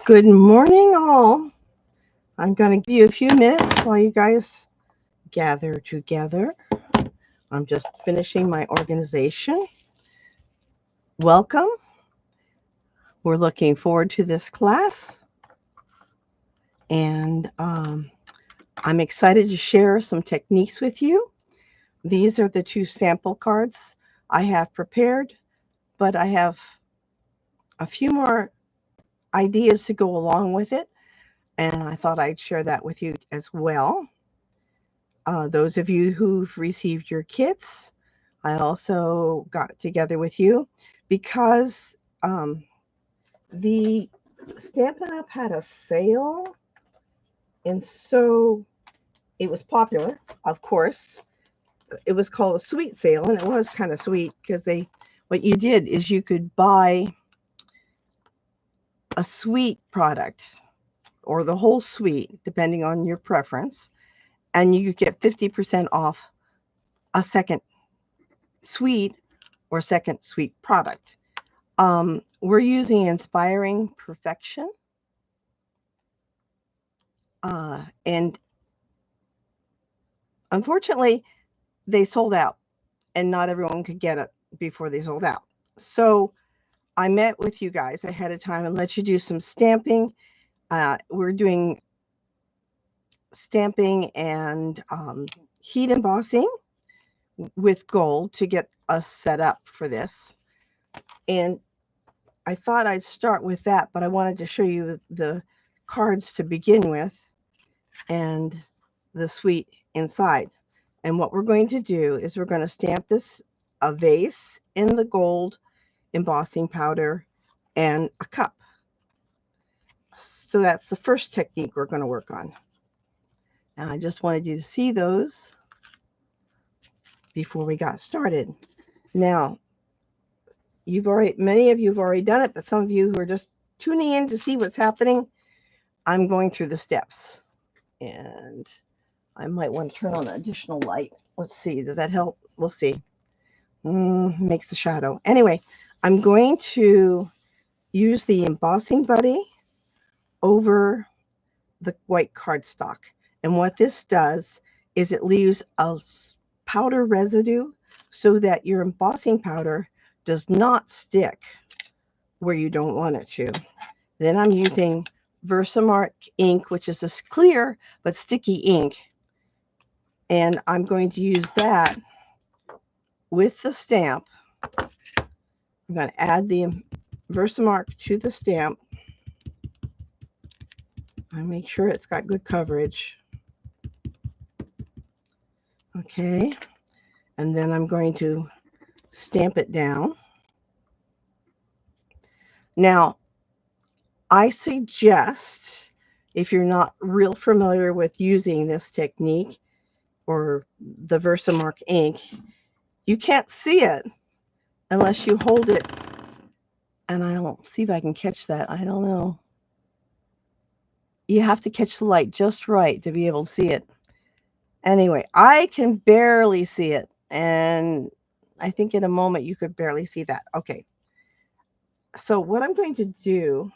Good morning, all. I'm going to give you a few minutes while you guys gather together. I'm just finishing my organization. Welcome. We're looking forward to this class, and I'm excited to share some techniques with you. These are the two sample cards I have prepared, but I have a few more ideas to go along with it, and I thought I'd share that with you as well. Those of you who've received your kits, I also got together with you because the Stampin' Up! Had a sale, and so it was popular, of course. It was called a sweet sale, and it was kind of sweet because what you did is you could buy a sweet product or the whole suite, depending on your preference, and you could get 50% off a second sweet or second sweet product. We're using Inspiring Perfection, and unfortunately, they sold out, and not everyone could get it before they sold out. So I met with you guys ahead of time and let you do some stamping. We're doing stamping and heat embossing with gold to get us set up for this. And I thought I'd start with that, but I wanted to show you the cards to begin with and the suite inside. And what we're going to do is we're going to stamp a vase in the gold embossing powder and a cup. So that's the first technique we're going to work on. And I just wanted you to see those before we got started. Now, many of you have already done it, but some of you who are just tuning in to see what's happening, I'm going through the steps. And I might want to turn on an additional light. Let's see, does that help? We'll see. Makes the shadow. Anyway, I'm going to use the embossing buddy over the white cardstock. And what this does is it leaves a powder residue so that your embossing powder does not stick where you don't want it to. Then I'm using Versamark ink, which is this clear but sticky ink. And I'm going to use that with the stamp. I'm going to add the Versamark to the stamp. I make sure it's got good coverage. Okay. And then I'm going to stamp it down. Now, I suggest, if you're not real familiar with using this technique or the Versamark ink, you can't see it unless you hold it. And I'll see if I can catch that. I don't know. You have to catch the light just right to be able to see it. Anyway, I can barely see it. And I think in a moment you could barely see that. Okay. So what I'm going to do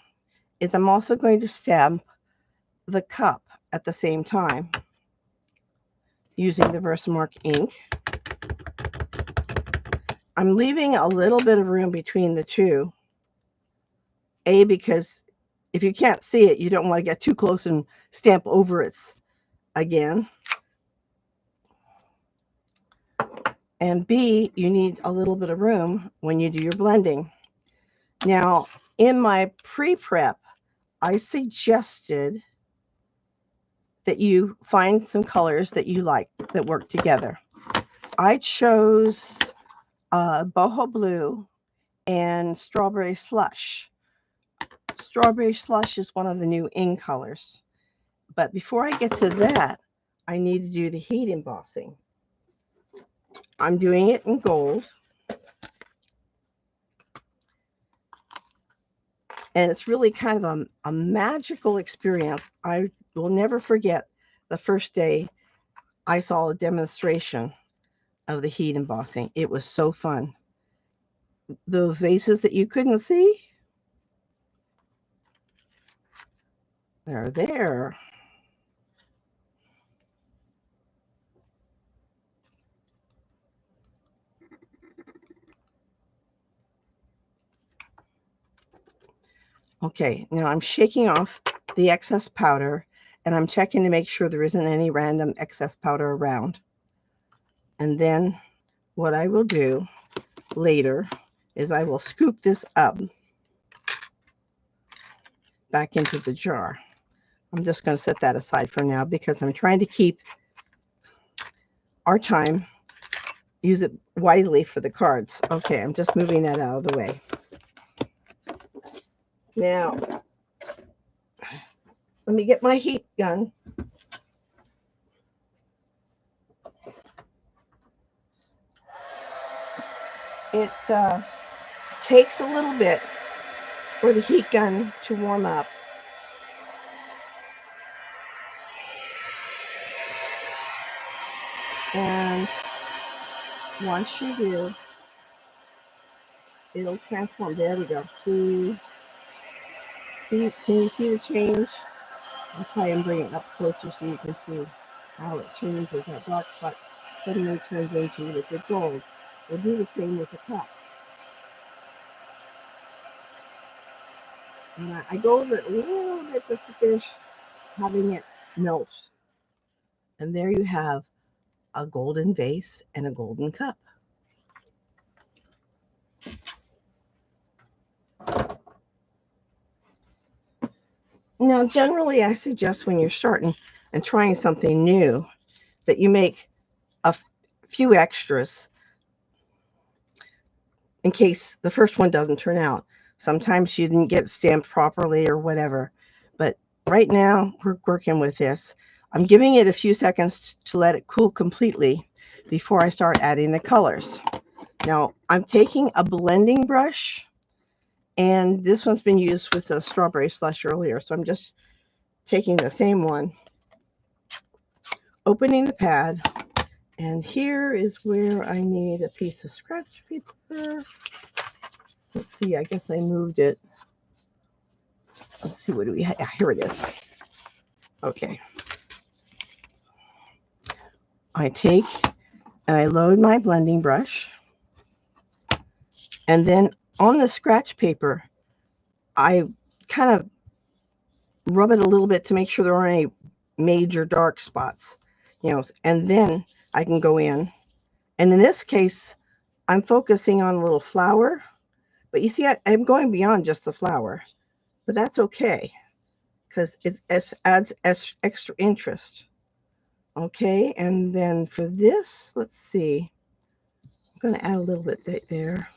is I'm also going to stamp the cup at the same time using the Versamark ink. I'm leaving a little bit of room between the two. Because if you can't see it, you don't want to get too close and stamp over it again. And B, you need a little bit of room when you do your blending. Now, in my pre-prep, I suggested that you find some colors that you like that work together. I chose boho blue and strawberry slush. Strawberry slush is one of the new in colors. But before I get to that, I need to do the heat embossing. I'm doing it in gold. And it's really kind of a magical experience. I will never forget the first day I saw a demonstration of the heat embossing. It was so fun. Those vases that you couldn't see, They're there. Okay, now I'm shaking off the excess powder, and I'm checking to make sure there isn't any random excess powder around. And then what I will do later is I will scoop this up back into the jar. I'm just going to set that aside for now because I'm trying to keep our time, use it wisely for the cards. Okay, I'm just moving that out of the way. Now, let me get my heat gun. It takes a little bit for the heat gun to warm up. And once you do, it'll transform. There we go. Can you see the change? I'll try and bring it up closer so you can see how it changes. That dark spot suddenly turns into liquid gold. We'll do the same with the cup. And I go over it a little bit just to finish having it melt. And there you have a golden vase and a golden cup. Now, generally, I suggest when you're starting and trying something new that you make a few extras in case the first one doesn't turn out. Sometimes you didn't get stamped properly or whatever. But right now, we're working with this. I'm giving it a few seconds to let it cool completely before I start adding the colors. Now, I'm taking a blending brush, and this one's been used with the strawberry slush earlier, so I'm just taking the same one, opening the pad, and here is where I need a piece of scratch paper. Let's see, I guess I moved it. Let's see, what do we have? Yeah, here it is. Okay. I take and I load my blending brush, and then on the scratch paper, I kind of rub it a little bit to make sure there aren't any major dark spots, and then I can go in. And in this case, I'm focusing on a little flower, but you see, I'm going beyond just the flower, but that's okay because it adds extra interest. Okay, and then for this, let's see, I'm going to add a little bit there.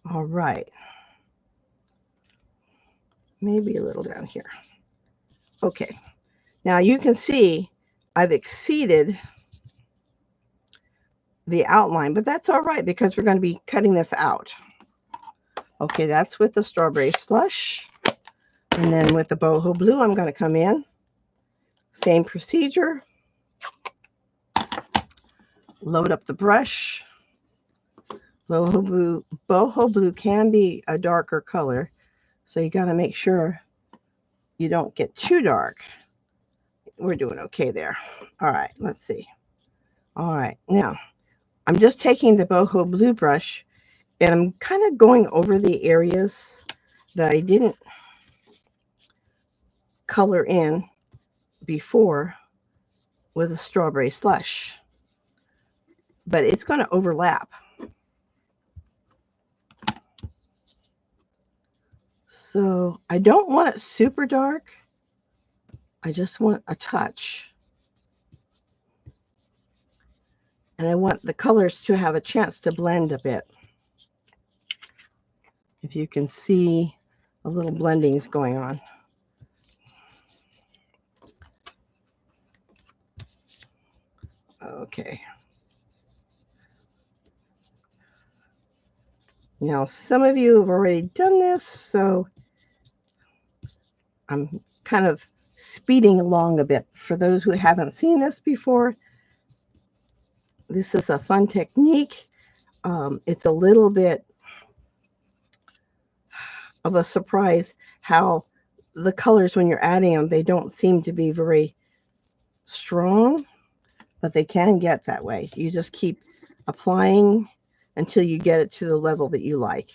All right. Maybe a little down here. Okay. Now you can see I've exceeded the outline, but that's all right because we're going to be cutting this out. Okay, that's with the strawberry slush. And then with the boho blue, I'm going to come in. Same procedure. Load up the brush. Boho blue can be a darker color, so you got to make sure you don't get too dark. We're doing okay there. All right, let's see. All right, now I'm just taking the boho blue brush and I'm kind of going over the areas that I didn't color in before with a strawberry slush, but it's going to overlap. So I don't want it super dark. I just want a touch. And I want the colors to have a chance to blend a bit. If you can see a little blendings going on. Okay. Now, some of you have already done this, so I'm kind of speeding along a bit. For those who haven't seen this before, this is a fun technique. It's a little bit of a surprise how the colors when you're adding them, they don't seem to be very strong, but they can get that way. You just keep applying until you get it to the level that you like.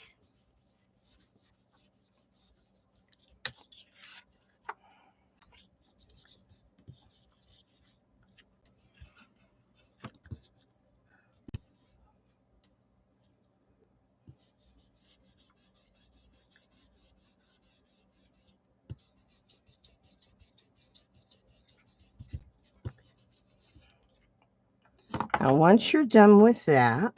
Now, once you're done with that,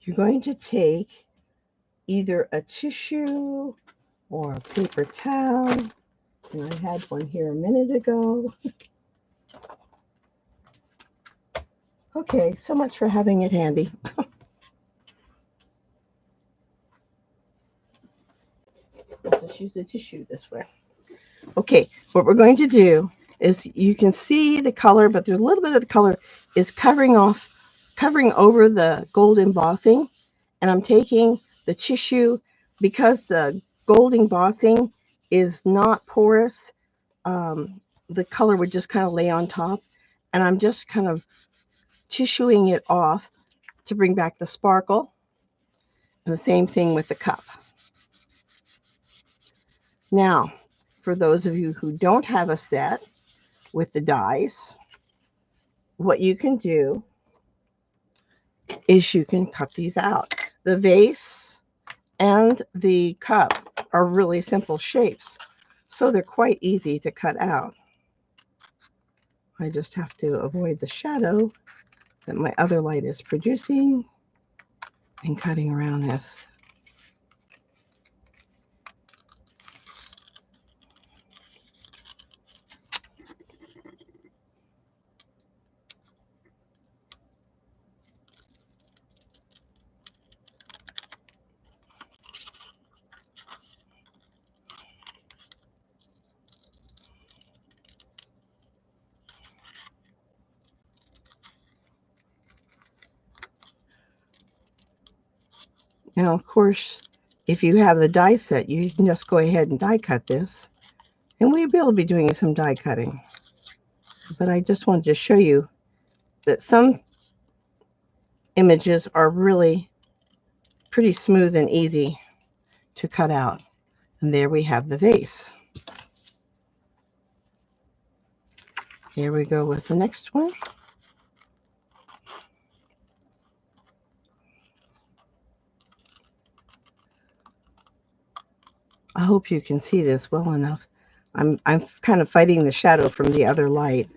you're going to take either a tissue or a paper towel. And I had one here a minute ago. Okay, so much for having it handy. I'll just use the tissue this way. Okay, what we're going to do is you can see the color, but there's a little bit of the color is covering over the gold embossing. And I'm taking the tissue because the gold embossing is not porous. The color would just kind of lay on top. And I'm just kind of tissuing it off to bring back the sparkle. And the same thing with the cup. Now, for those of you who don't have a set with the dies, what you can do is you can cut these out. The vase and the cup are really simple shapes, so they're quite easy to cut out. I just have to avoid the shadow that my other light is producing and cutting around this. Now, of course, if you have the die set, you can just go ahead and die cut this. And we will be doing some die cutting. But I just wanted to show you that some images are really pretty smooth and easy to cut out. And there we have the vase. Here we go with the next one. I hope you can see this well enough. I'm kind of fighting the shadow from the other light.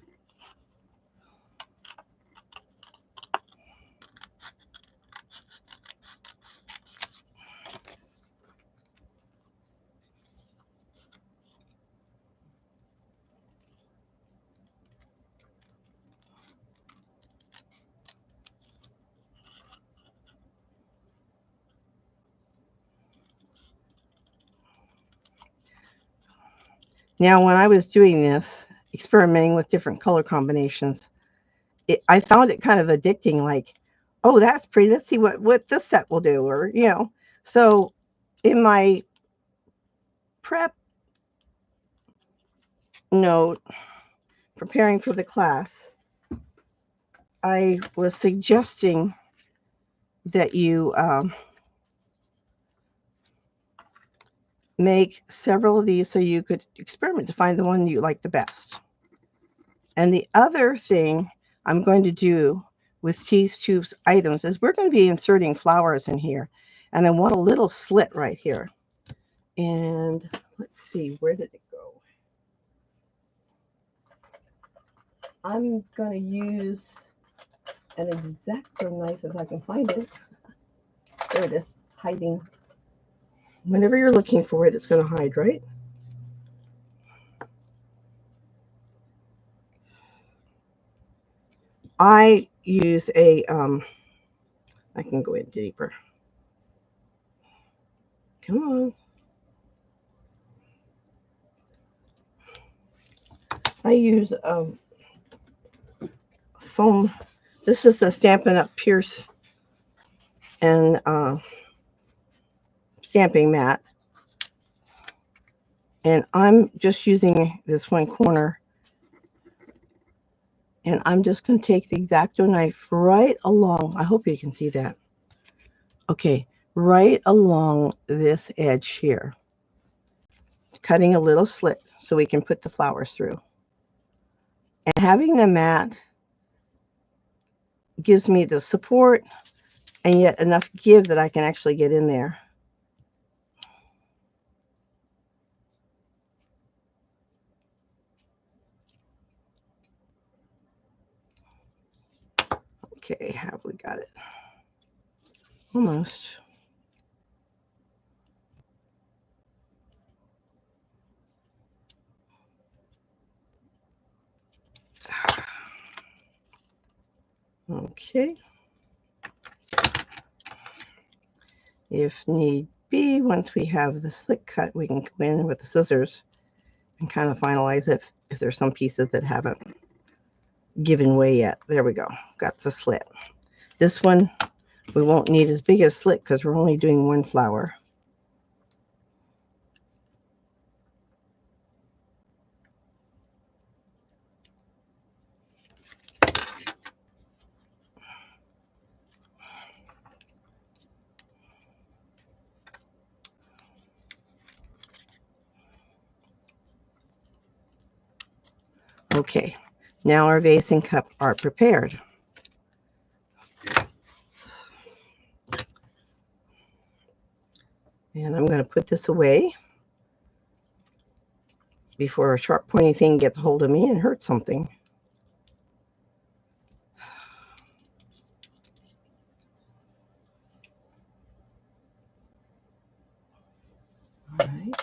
Now, when I was doing this, experimenting with different color combinations, I found it kind of addicting, like, oh, that's pretty. Let's see what this set will do, or, you know. So in my prep note, preparing for the class, I was suggesting that you make several of these so you could experiment to find the one you like the best. And the other thing I'm going to do with these two items is we're going to be inserting flowers in here. And I want a little slit right here. And let's see, where did it go? I'm going to use an X-Acto knife if I can find it. There it is, hiding. Whenever you're looking for it, it's going to hide, right? I use a, I can go in deeper. Come on. I use foam. This is the Stampin' Up! Pierce and stamping mat. And I'm just using this one corner. And I'm just going to take the X-Acto knife right along. I hope you can see that. Okay, right along this edge here. Cutting a little slit so we can put the flowers through. And having the mat gives me the support and yet enough give that I can actually get in there. Okay, have we got it? Almost. Okay. If need be, once we have the slit cut, we can come in with the scissors and kind of finalize it if there's some pieces that haven't given way yet. There we go. Got the slit. This one, we won't need as big a slit because we're only doing one flower. Okay, now our vase and cup are prepared. And I'm going to put this away before a sharp pointy thing gets a hold of me and hurts something. All right.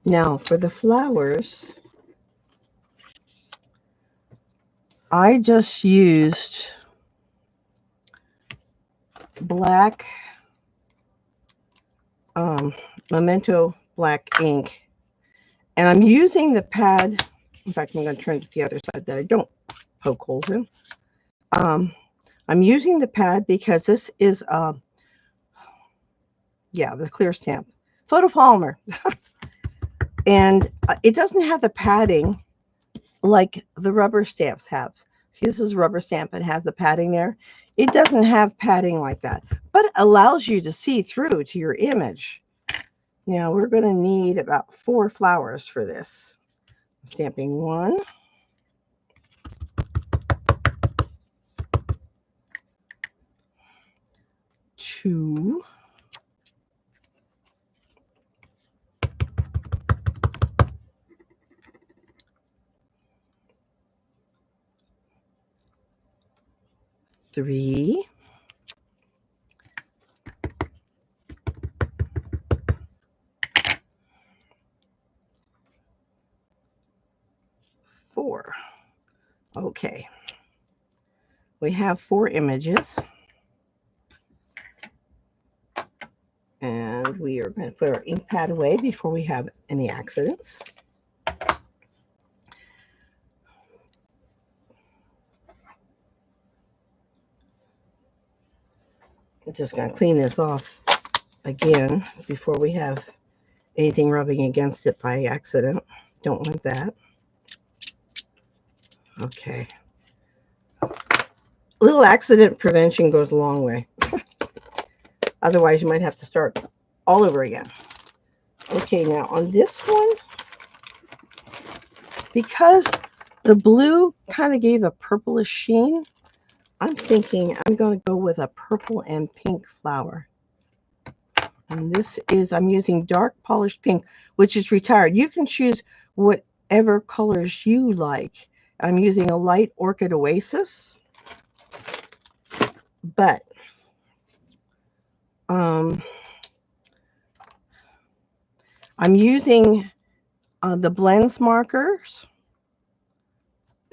Now for the flowers, I just used black Memento black ink, and I'm using the pad. In fact, I'm going to turn it to the other side that I don't poke holes in. I'm using the pad because this is the clear stamp photopolymer. And it doesn't have the padding like the rubber stamps have. See, this is a rubber stamp. It has the padding there. It doesn't have padding like that, but it allows you to see through to your image. Now we're going to need about 4 flowers for this. I'm stamping 1. 2. 3. 4. Okay. We have 4 images. And we are going to put our ink pad away before we have any accidents. I'm just going to clean this off again before we have anything rubbing against it by accident. Don't want that. Okay. A little accident prevention goes a long way. Otherwise, you might have to start all over again. Okay, now on this one, because the blue kind of gave a purplish sheen, I'm thinking I'm going to go with a purple and pink flower. And this is, I'm using dark polished pink, which is retired. You can choose whatever colors you like. I'm using a light orchid oasis, but I'm using the blends markers.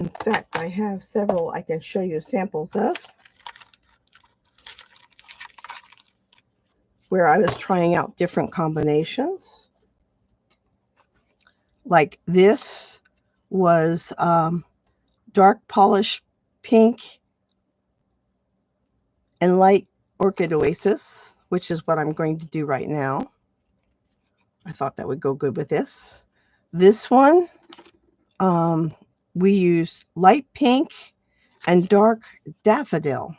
In fact, I have several I can show you samples of where I was trying out different combinations. Like this was dark polish pink and light Orchid Oasis, which is what I'm going to do right now. I thought that would go good with this. This one, we use light pink and dark daffodil.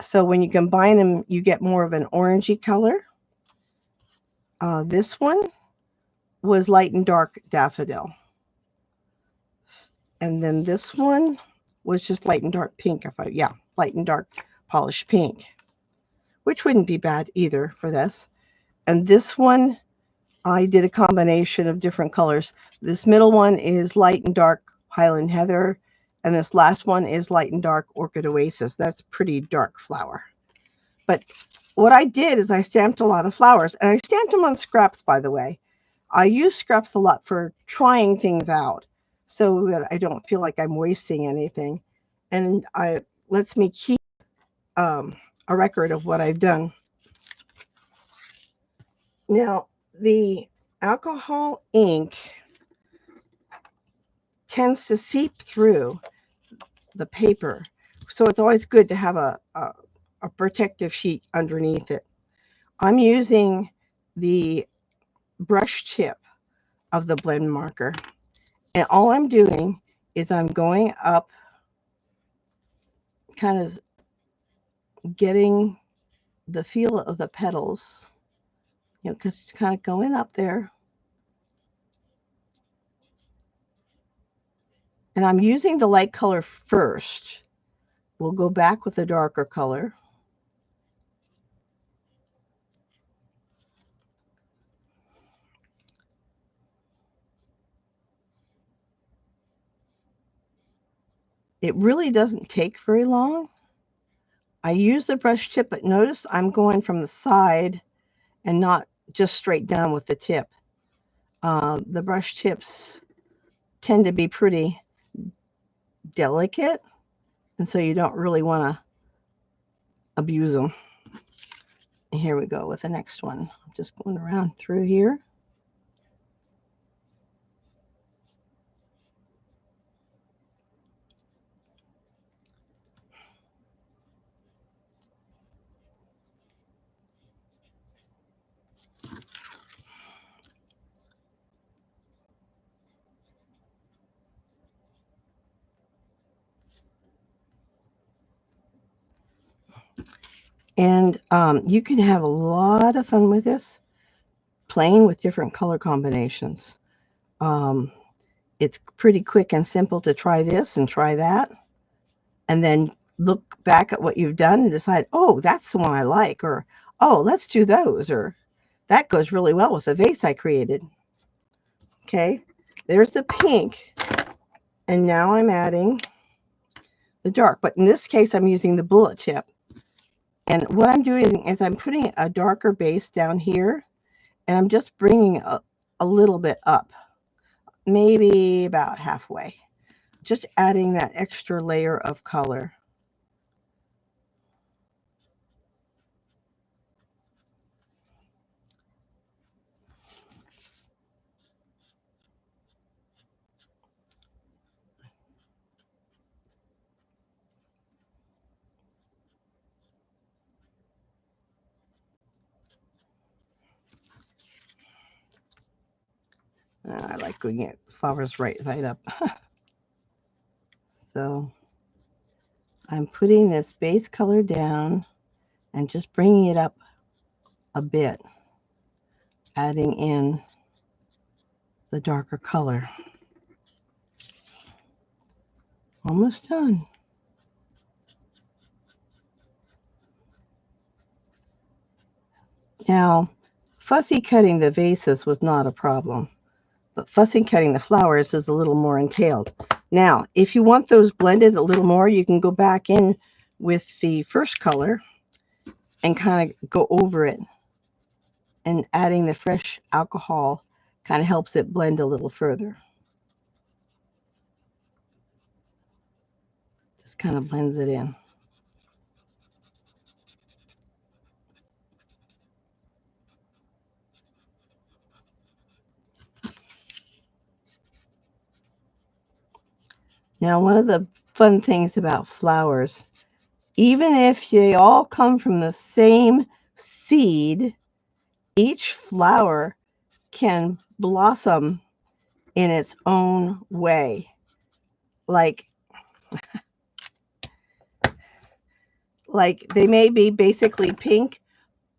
So when you combine them, you get more of an orangey color. This one was light and dark daffodil. And then this one was just light and dark pink. Light and dark polished pink, which wouldn't be bad either for this. And this one, I did a combination of different colors. This middle one is light and dark Highland Heather, and this last one is light and dark Orchid Oasis. That's pretty dark flower. But what I did is I stamped a lot of flowers, and I stamped them on scraps, by the way. I use scraps a lot for trying things out so that I don't feel like I'm wasting anything. And it lets me keep a record of what I've done. Now, the alcohol ink tends to seep through the paper, so it's always good to have a protective sheet underneath it. I'm using the brush tip of the blend marker, and all I'm doing is I'm going up, kind of getting the feel of the petals, because it's kind of going up there. And I'm using the light color first. We'll go back with the darker color. It really doesn't take very long. I use the brush tip, but notice I'm going from the side and not just straight down with the tip. The brush tips tend to be pretty delicate, and so you don't really want to abuse them. And here we go with the next one. I'm just going around through here. And you can have a lot of fun with this, playing with different color combinations. It's pretty quick and simple to try this and try that, and then look back at what you've done and decide, oh, that's the one I like, or oh, let's do those, or that goes really well with the vase I created. Okay, there's the pink, and now I'm adding the dark, but in this case I'm using the bullet tip. And what I'm doing is I'm putting a darker base down here, and I'm just bringing a little bit up, maybe about halfway, just adding that extra layer of color. I like going at flowers right side up. So I'm putting this base color down and just bringing it up a bit, adding in the darker color. Almost done. Now, fussy cutting the vases was not a problem, but fussy cutting the flowers is a little more entailed. Now, if you want those blended a little more, you can go back in with the first color and kind of go over it, and adding the fresh alcohol kind of helps it blend a little further. Just kind of blends it in. Now, one of the fun things about flowers even if they all come from the same seed, each flower can blossom in its own way. Like they may be basically pink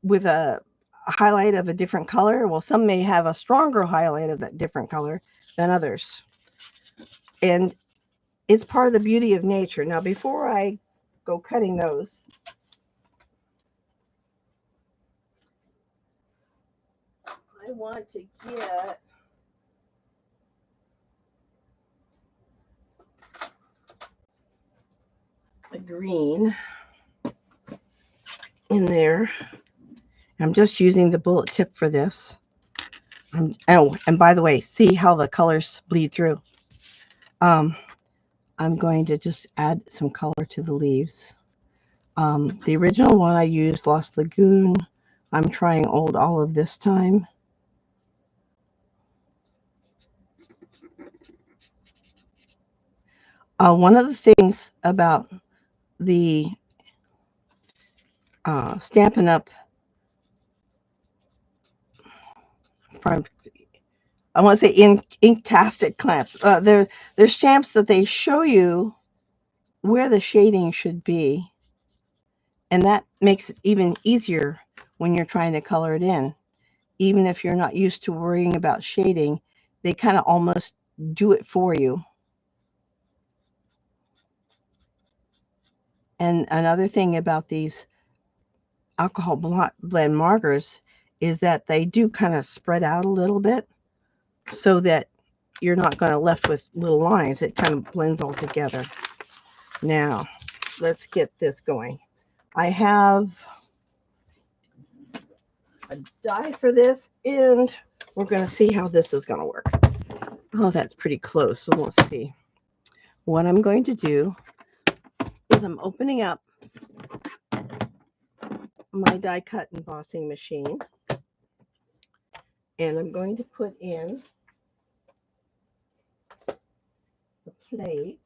with a highlight of a different color. Well, some may have a stronger highlight of that different color than others. And it's part of the beauty of nature. Now, before I go cutting those, I want to get a green in there. I'm just using the bullet tip for this. Oh, and by the way, see how the colors bleed through. I'm going to just add some color to the leaves. The original one I used, Lost Lagoon. I'm trying Old Olive this time. One of the things about the Stampin' Up! From, I want to say Inktastic clamps. They're stamps that they show you where the shading should be, and that makes it even easier when you're trying to color it in. Even if you're not used to worrying about shading, they kind of almost do it for you. And another thing about these alcohol blend markers is that they do kind of spread out a little bit so that you're not going to left with little lines. It kind of blends all together. Now, let's get this going. I have a die for this, and we're going to see how this is going to work. Oh, that's pretty close. So let's see. What I'm going to do is I'm opening up my die cut embossing machine, and I'm going to put in the plates.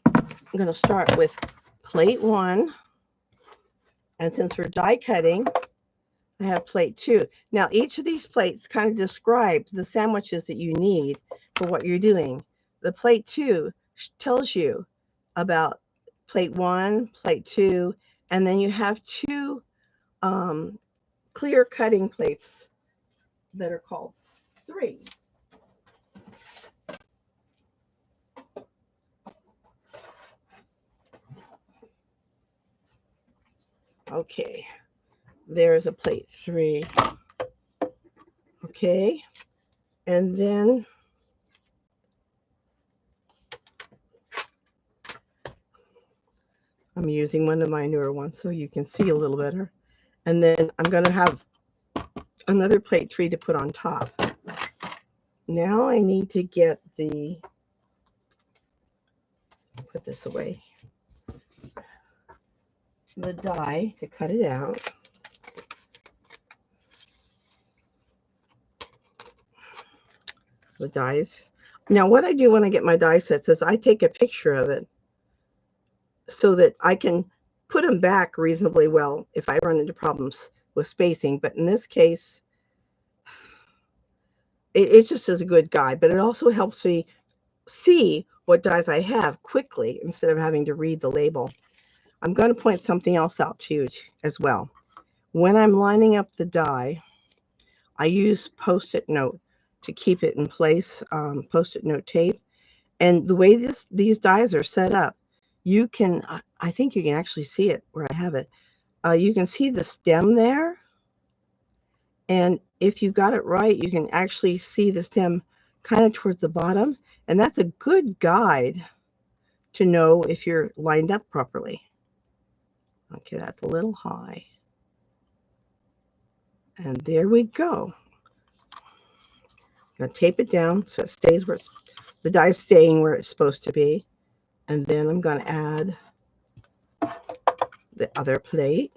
I'm going to start with plate 1, and since we're die cutting, I have plate 2. Now, each of these plates kind of describes the sandwiches that you need for what you're doing. The plate 2 tells you about plate 1, plate 2, and then you have 2 clear cutting plates that are called 3. Okay, there's a plate 3. Okay, and then I'm using one of my newer ones so you can see a little better. And then I'm going to have another plate 3 to put on top. Now I need to get put this away, the die to cut it out. The dies. Now what I do when I get my die sets is I take a picture of it so that I can put them back reasonably well if I run into problems with spacing. But in this case, it's just as a good guide, but it also helps me see what dies I have quickly instead of having to read the label. I'm going to point something else out to you as well. When I'm lining up the die, I use Post-it note to keep it in place, Post-it note tape. And the way these dies are set up, you can, I think you can actually see it where I have it. You can see the stem there. And if you got it right, you can actually see the stem kind of towards the bottom. And that's a good guide to know if you're lined up properly. Okay, that's a little high. And there we go. I'm going to tape it down so it stays where the die is staying where it's supposed to be. And then I'm going to add the other plate,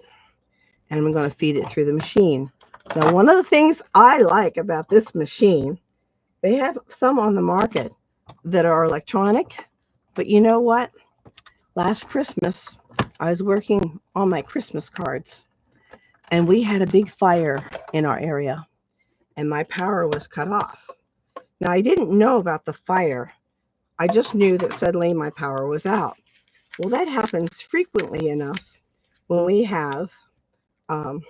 and I'm going to feed it through the machine. Now, one of the things I like about this machine, they have some on the market that are electronic, But you know what? Last Christmas, I was working on my Christmas cards, and we had a big fire in our area, and my power was cut off. Now, I didn't know about the fire. I just knew that suddenly my power was out. Well, that happens frequently enough when we have um,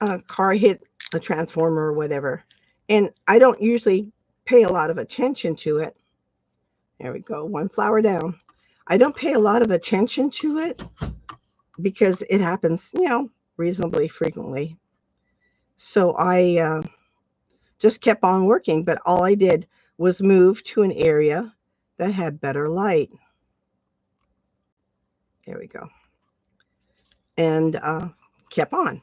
a car hit a transformer or whatever. And I don't usually pay a lot of attention to it. There we go, one flower down. I don't pay a lot of attention to it because it happens, reasonably frequently. So I just kept on working, but all I did was move to an area that had better light. There we go. And kept on.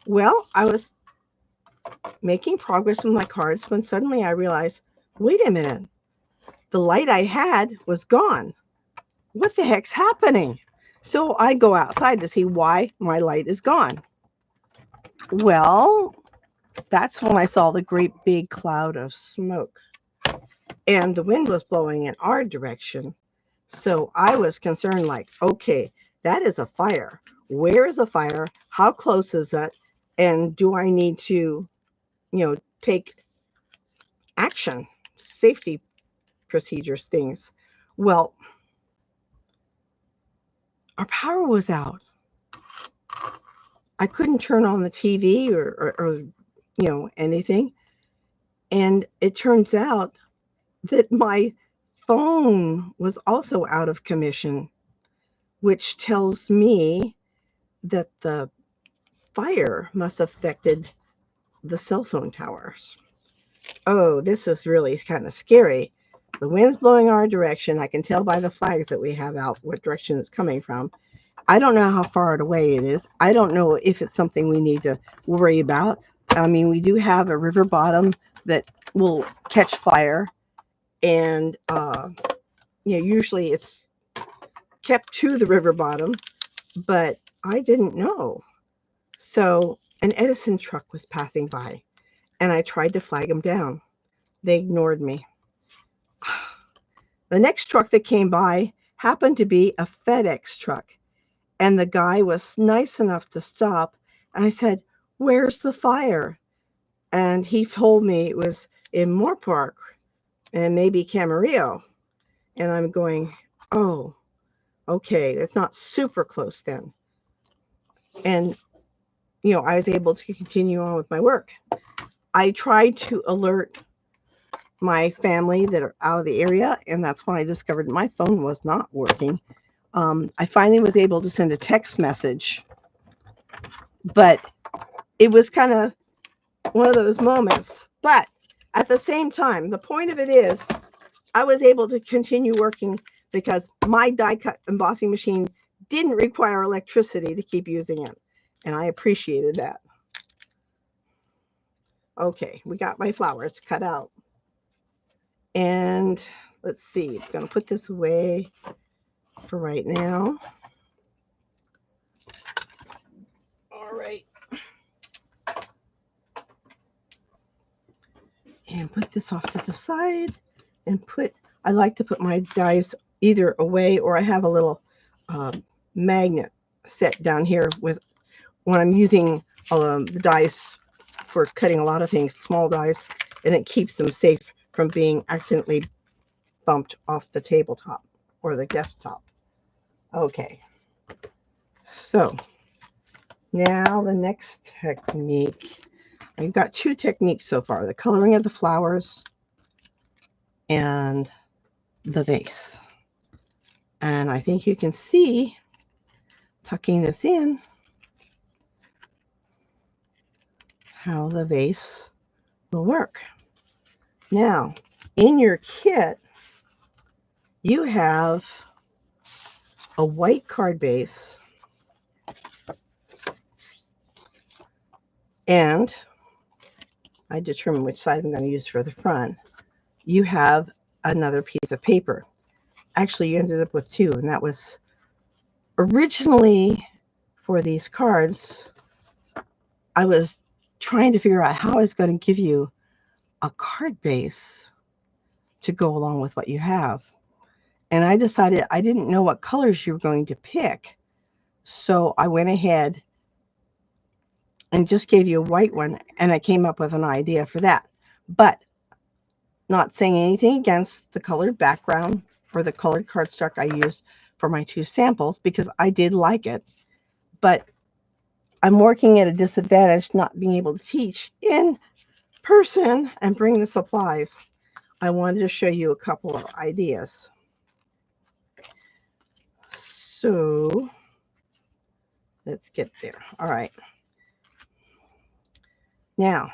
Well, I was making progress with my cards when suddenly I realized, wait a minute, the light I had was gone. What the heck's happening? So I go outside to see why my light is gone. Well, that's when I saw the great big cloud of smoke. And the wind was blowing in our direction. So I was concerned, like, okay, that is a fire. Where is the fire? How close is it? And do I need to, take action, safety procedures, things? Well, our power was out. I couldn't turn on the TV or anything. And it turns out that my phone was also out of commission, which tells me that the fire must have affected the cell phone towers. Oh, this is really kind of scary. The wind's blowing our direction. I can tell by the flags that we have out what direction it's coming from. I don't know how far away it is. I don't know if it's something we need to worry about. I mean, we do have a river bottom that will catch fire, and usually it's kept to the river bottom, but I didn't know. So an Edison truck was passing by, and I tried to flag them down. They ignored me. The next truck that came by happened to be a FedEx truck, and the guy was nice enough to stop. And I said, "Where's the fire?" And he told me it was in Moore Park and maybe Camarillo. And I'm going, oh, okay, it's not super close then. And, I was able to continue on with my work. I tried to alert my family that are out of the area, and that's when I discovered my phone was not working. I finally was able to send a text message, but it was kind of one of those moments. But at the same time, the point of it is I was able to continue working because my die cut embossing machine didn't require electricity to keep using it. And I appreciated that. Okay, we got my flowers cut out. And let's see, I'm going to put this away for right now. All right. And put this off to the side and I like to put my dies either away, or I have a little magnet set down here with when I'm using the dies for cutting a lot of things, small dies, and it keeps them safe from being accidentally bumped off the tabletop or the desktop. Okay, so now the next technique. I've got two techniques so far: the coloring of the flowers and the vase. And I think you can see, tucking this in, how the vase will work. Now, in your kit, you have a white card base and I determine which side I'm going to use for the front. You have another piece of paper. Actually, you ended up with two, and that was originally for these cards. I was trying to figure out how I was going to give you a card base to go along with what you have. And I decided I didn't know what colors you were going to pick. So I went ahead and just gave you a white one, and I came up with an idea for that. But not saying anything against the colored background or the colored cardstock I used for my 2 samples, because I did like it. But I'm working at a disadvantage not being able to teach in person and bring the supplies. I wanted to show you a couple of ideas. So let's get there. All right. Now,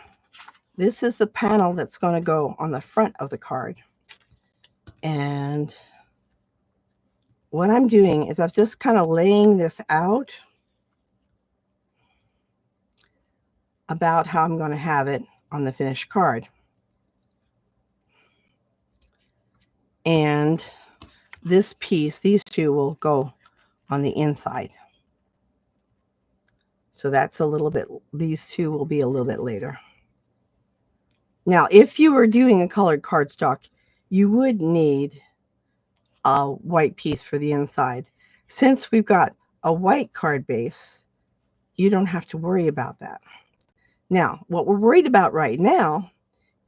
this is the panel that's going to go on the front of the card. And what I'm doing is I'm just kind of laying this out about how I'm going to have it on the finished card. And this piece, these 2 will go on the inside. So that's a little bit, these 2 will be a little bit later. Now, if you were doing a colored cardstock, you would need a white piece for the inside. Since we've got a white card base, you don't have to worry about that. Now, what we're worried about right now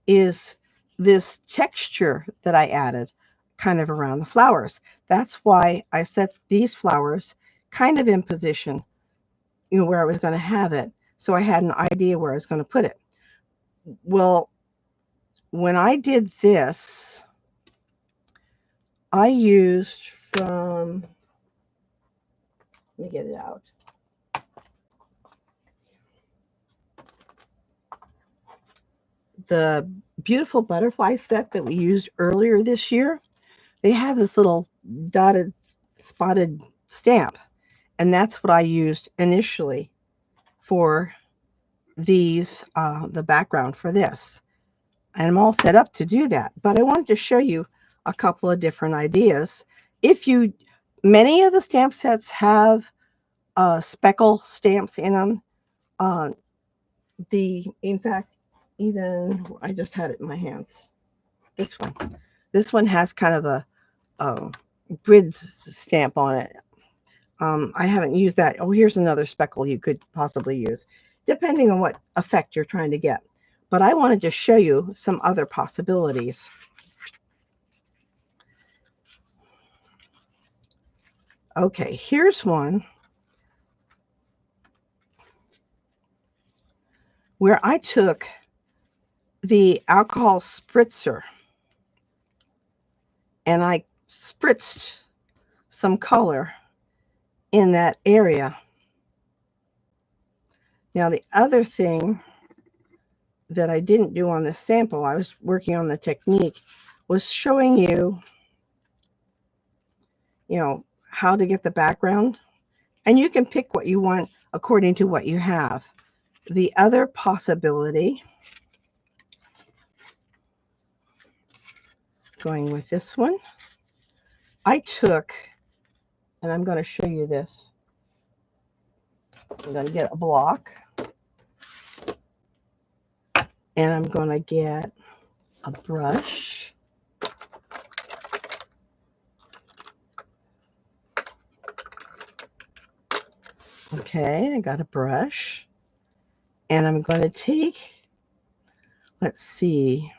is this texture that I added kind of around the flowers. That's why I set these flowers kind of in position, you know, where I was going to have it. So I had an idea where I was going to put it. Well, when I did this, I used from, let me get it out. The beautiful butterfly set that we used earlier this year, they have this little dotted spotted stamp, and that's what I used initially for these, the background for this. And I'm all set up to do that, but I wanted to show you a couple of different ideas. Many of the stamp sets have speckle stamps in them. In fact, even I just had it in my hands. This one has kind of a grid stamp on it. I haven't used that. Oh, here's another speckle you could possibly use, depending on what effect you're trying to get. But I wanted to show you some other possibilities. Okay, here's one where I took the alcohol spritzer and I spritzed some color in that area. Now, the other thing that I didn't do on this sample, I was working on the technique, was showing you, how to get the background. And you can pick what you want according to what you have. The other possibility, going with this one, I took, and I'm going to show you this. I'm going to get a block, and I'm going to get a brush. Okay, I got a brush, and I'm going to take, let's see,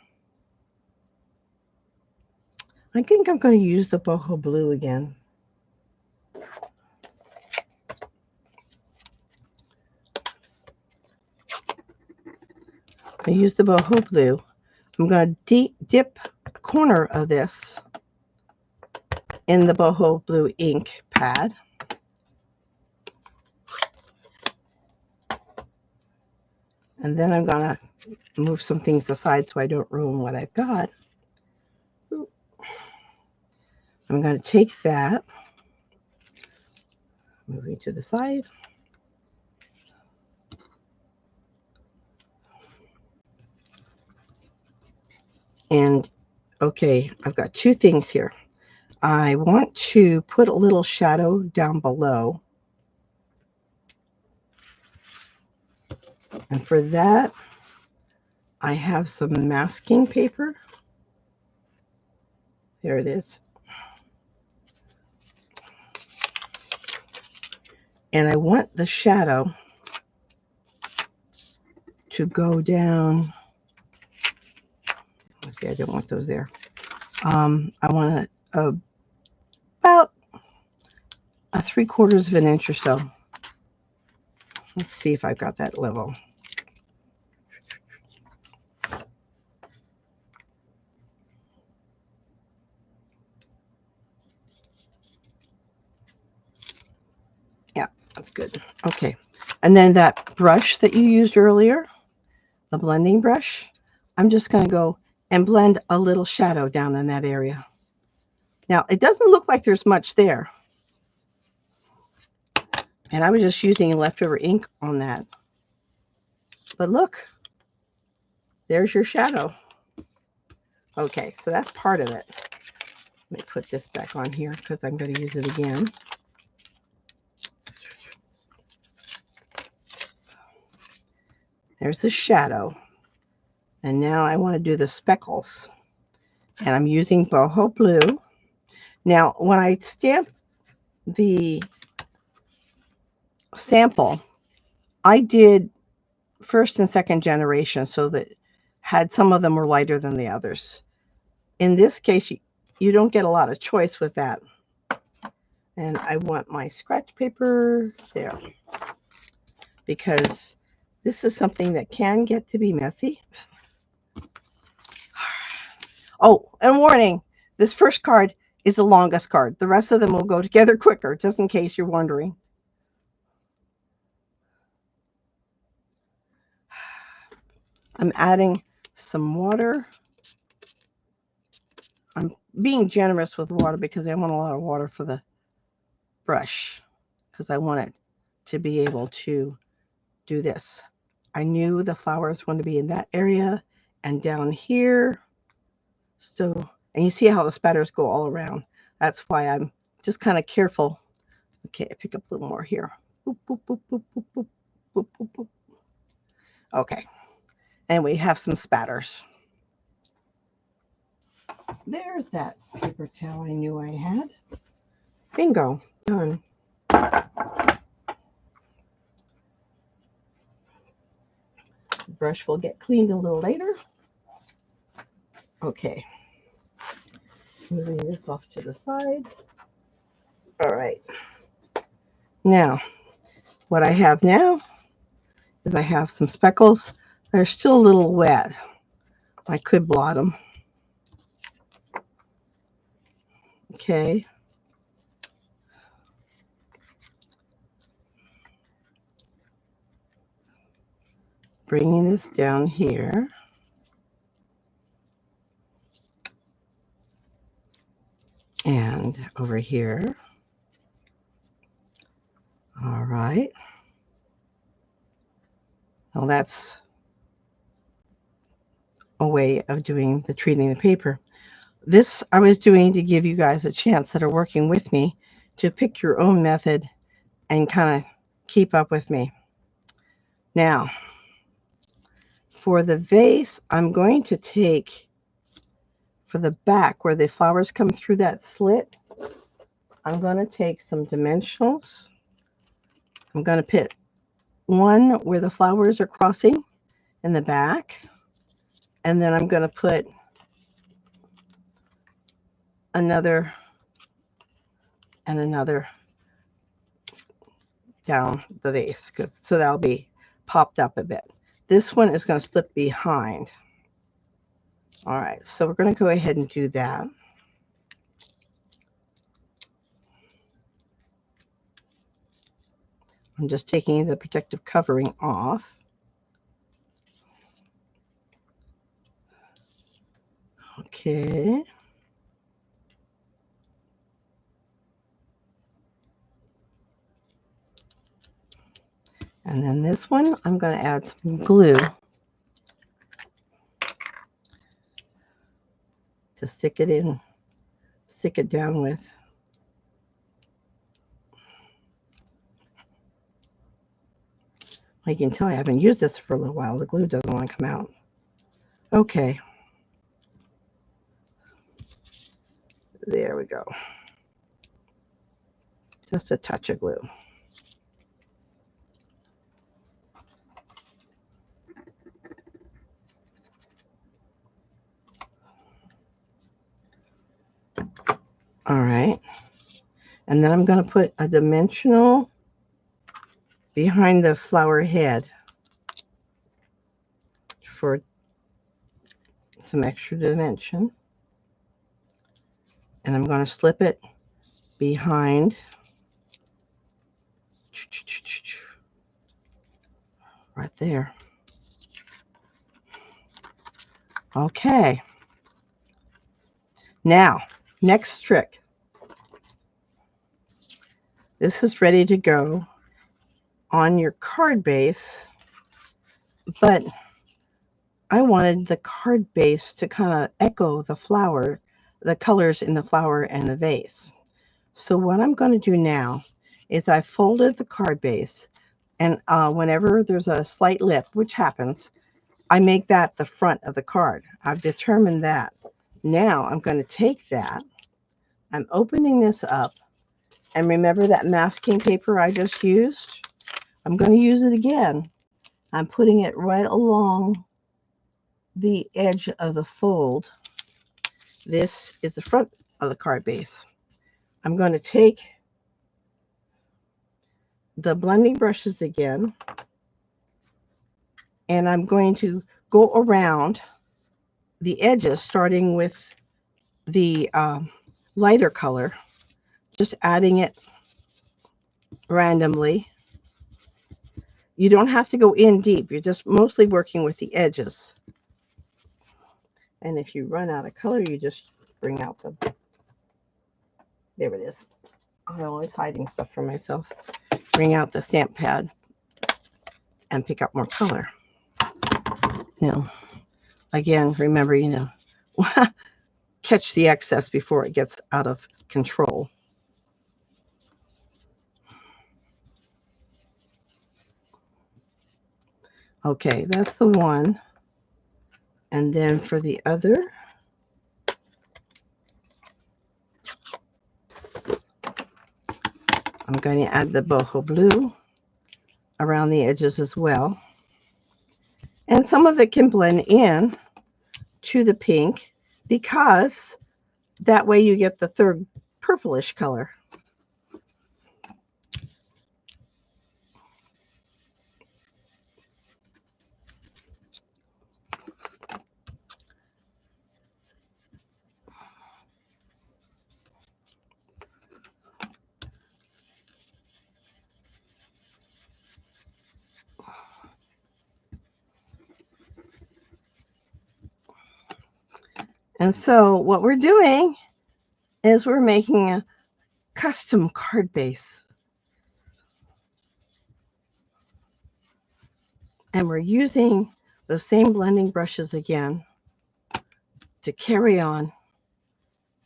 I think I'm going to use the boho blue again. I use the boho blue. I'm going to dip a corner of this in the boho blue ink pad. And then I'm going to move some things aside so I don't ruin what I've got. I'm going to take that, moving to the side. And okay, I've got 2 things here. I want to put a little shadow down below. And for that, I have some masking paper. There it is. And I want the shadow to go down. Let's see, I don't want those there. I want about a 3/4 of an inch or so. Let's see if I've got that level. Yeah, that's good. Okay. And then that brush that you used earlier, the blending brush, I'm just going to go and blend a little shadow down in that area. Now, it doesn't look like there's much there. And I was just using leftover ink on that. But look, there's your shadow. Okay, so that's part of it. Let me put this back on here because I'm going to use it again. There's the shadow. And now I want to do the speckles. And I'm using boho blue. Now, when I stamp the sample, I did first and second generation, so that had some of them were lighter than the others. In this case, you don't get a lot of choice with that. And I want my scratch paper there, because this is something that can get to be messy. Oh, and warning, this first card is the longest card. The rest of them will go together quicker, just in case you're wondering. I'm adding some water. I'm being generous with water because I want a lot of water for the brush, because I want it to be able to do this. I knew the flowers want to be in that area and down here. So, and you see how the spatters go all around. That's why I'm just kind of careful. Okay, I pick up a little more here. Boop, boop, boop, boop, boop, boop, boop, boop, boop. Okay, and we have some spatters. There's that paper towel I knew I had. Bingo, done. The brush will get cleaned a little later. Okay, moving this off to the side. All right. Now, what I have now is I have some speckles. They're still a little wet. I could blot them. Okay. Bringing this down here. And over here. All right. Well, that's a way of doing the treating the paper. This I was doing to give you guys a chance that are working with me to pick your own method and kind of keep up with me. Now, for the vase, I'm going to take, for the back where the flowers come through that slit, I'm going to take some dimensionals. I'm going to put one where the flowers are crossing in the back, and then I'm going to put another and another down the vase, so that'll be popped up a bit. This one is going to slip behind. All right, so we're going to go ahead and do that. I'm just taking the protective covering off. Okay. And then this one, I'm going to add some glue to stick it in, stick it down with. You can tell I haven't used this for a little while. The glue doesn't want to come out. Okay. There we go. Just a touch of glue. All right. And then I'm going to put a dimensional behind the flower head for some extra dimension. And I'm going to slip it behind right there. Okay. Now, next trick. This is ready to go on your card base, but I wanted the card base to kind of echo the flower, the colors in the flower and the vase. So what I'm going to do now is I folded the card base, and whenever there's a slight lip, which happens, I make that the front of the card. I've determined that. Now I'm going to take that. I'm opening this up, and remember that masking paper I just used? I'm going to use it again. I'm putting it right along the edge of the fold. This is the front of the card base. I'm going to take the blending brushes again, and I'm going to go around the edges, starting with the lighter color, just adding it randomly. You don't have to go in deep. You're just mostly working with the edges. And if you run out of color, you just bring out the, there it is. I'm always hiding stuff from myself. Bring out the stamp pad and pick up more color. Now, again, remember, catch the excess before it gets out of control. Okay, that's the one. And then for the other, I'm going to add the boho blue around the edges as well. And some of it can blend in to the pink, because that way you get the third purplish color. And so what we're doing is we're making a custom card base. And we're using the same blending brushes again to carry on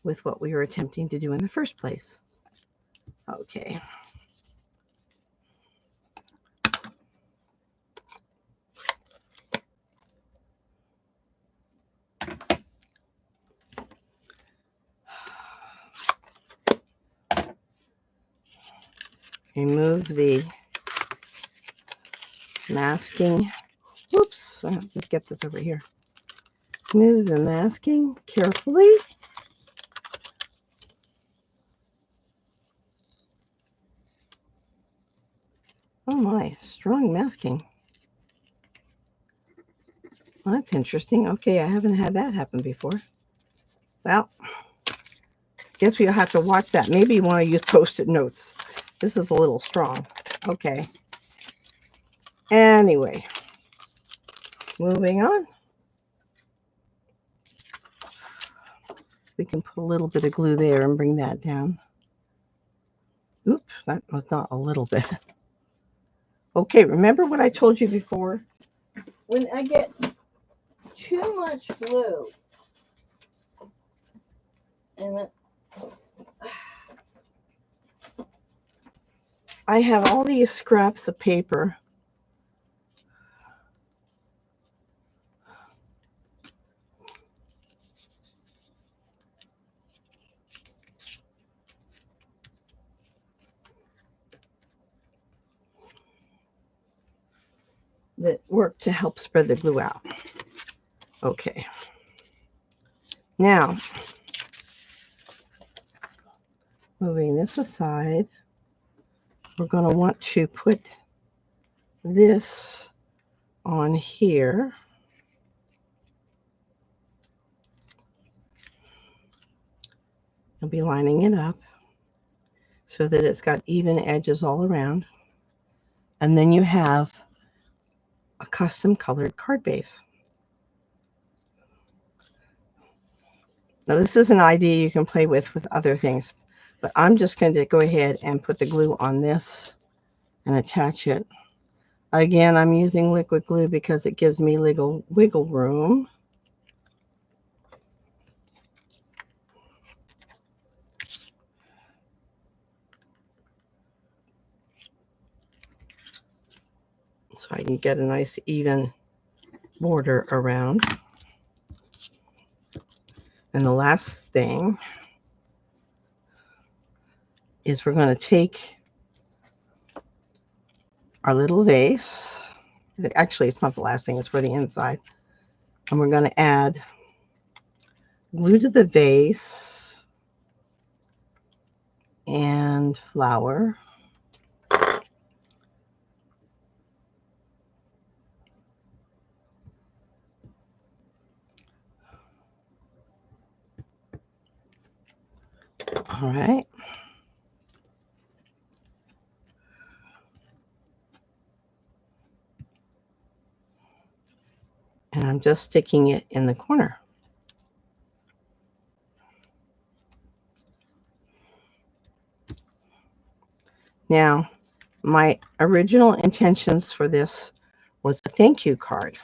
with what we were attempting to do in the first place. Okay. Remove the masking. Whoops, I have to get this over here. Remove the masking carefully. Oh my, strong masking. Well, that's interesting. Okay, I haven't had that happen before. Well, guess we'll have to watch that. Maybe you want to use Post-it notes. This is a little strong. Okay. Anyway, moving on. We can put a little bit of glue there and bring that down. Oops, that was not a little bit. Okay, remember what I told you before? When I get too much glue, and I have all these scraps of paper. that work to help spread the glue out. Okay. Now, moving this aside, we're going to want to put this on here. I'll be lining it up so that it's got even edges all around. And then you have a custom colored card base. Now this is an idea you can play with other things, but I'm just going to go ahead and put the glue on this and attach it. Again, I'm using liquid glue because it gives me wiggle room. So I can get a nice even border around. And the last thing is we're going to take our little vase. Actually, it's not the last thing, it's for the inside. And we're going to add glue to the vase and flour. All right. And I'm just sticking it in the corner. Now, my original intentions for this was a thank you card.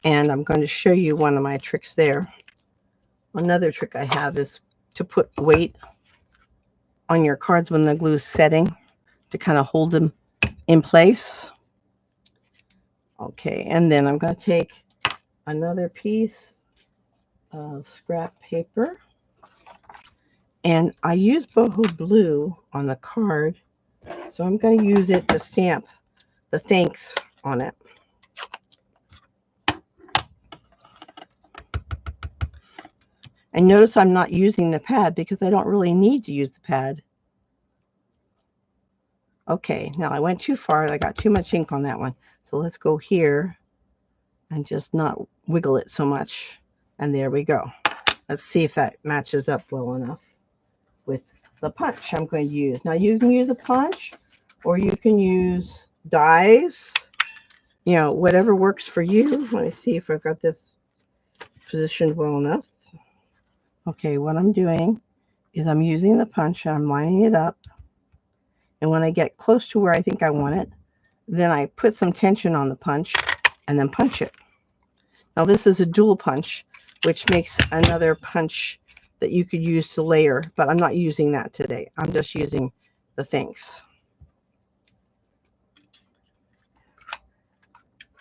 And I'm going to show you one of my tricks there. Another trick I have is to put weight on your cards when the glue's setting to kind of hold them in place. Okay, and then I'm going to take another piece of scrap paper. And I use boho blue on the card, so I'm going to use it to stamp the thanks on it. And notice I'm not using the pad because I don't really need to use the pad. Okay, now I went too far. I got too much ink on that one. So let's go here and just not wiggle it so much. And there we go. Let's see if that matches up well enough with the punch I'm going to use. Now you can use a punch or you can use dies, you know, whatever works for you. Let me see if I've got this positioned well enough. Okay, what I'm doing is I'm using the punch and I'm lining it up. And when I get close to where I think I want it, then I put some tension on the punch and then punch it. Now this is a dual punch, which makes another punch that you could use to layer, but I'm not using that today. I'm just using the thanks.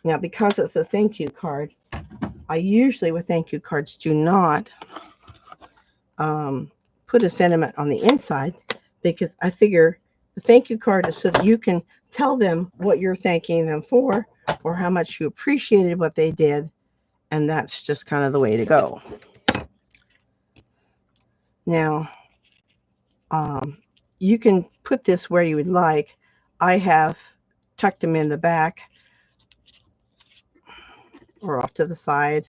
Now, because it's a thank you card, I usually with thank you cards do not put a sentiment on the inside, because I figure the thank you card is so that you can tell them what you're thanking them for or how much you appreciated what they did, and that's just kind of the way to go. Now, you can put this where you would like. I have tucked them in the back or off to the side.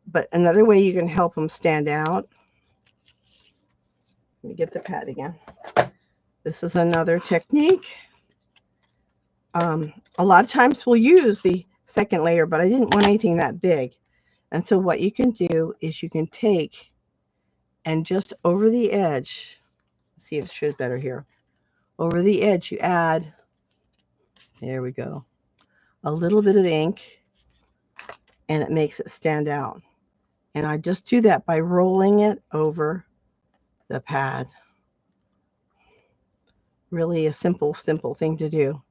But another way you can help them stand out, let me get the pad again. This is another technique. A lot of times we'll use the second layer, but I didn't want anything that big. And so what you can do is you can take and just over the edge, let's see if it shows better here. Over the edge, you add, there we go, a little bit of ink, and it makes it stand out. And I just do that by rolling it over the pad. Really a simple thing to do.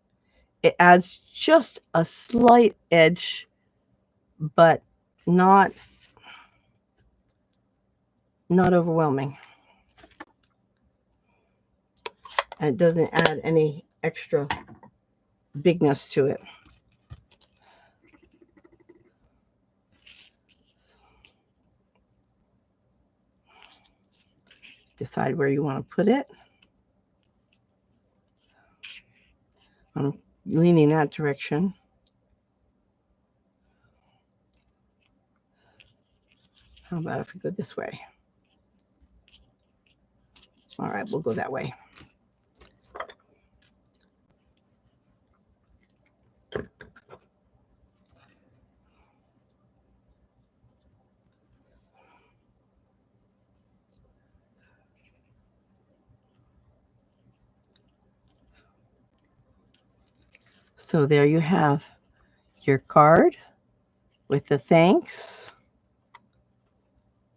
It adds just a slight edge, but not overwhelming. And it doesn't add any extra bigness to it. Decide where you want to put it. I'm leaning that direction. How about if we go this way? All right, we'll go that way. So there you have your card with the thanks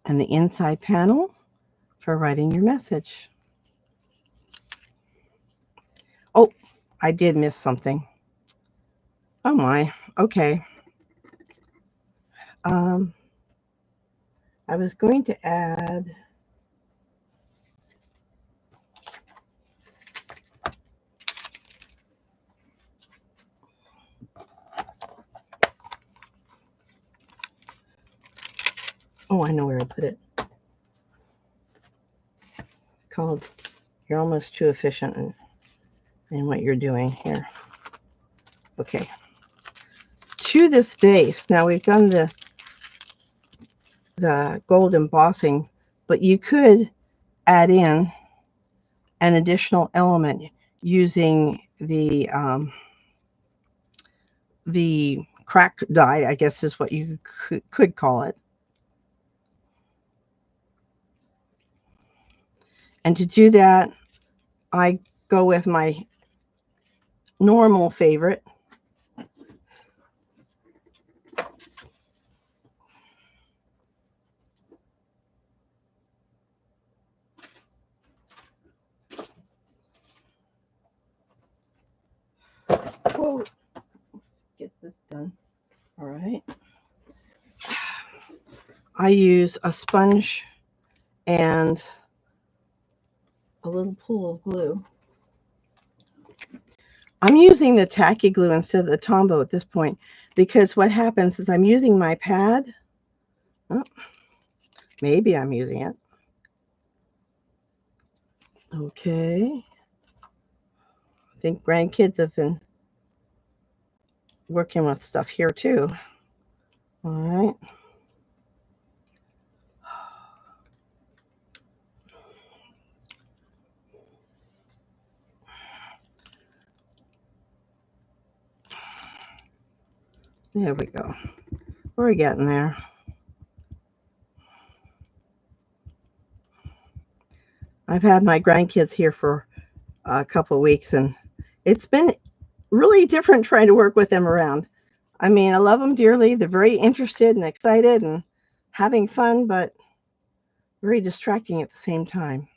and the inside panel for writing your message. Oh, I did miss something. Oh my, okay. I was going to add oh, I know where I put it. It's called You're Almost Too Efficient in what you're doing here. Okay. To this base, now we've done the gold embossing, but you could add in an additional element using the crack die, I guess is what you could call it. And to do that, I go with my normal favorite. Whoa, let's get this done. All right. I use a sponge and a little pool of glue. I'm using the tacky glue instead of the Tombow at this point because what happens is I'm using my pad. Oh, maybe I'm using it. Okay. I think grandkids have been working with stuff here too. All right. There we go. We're getting there. I've had my grandkids here for a couple of weeks, and it's been really different trying to work with them around. I mean, I love them dearly. They're very interested and excited and having fun, but very distracting at the same time.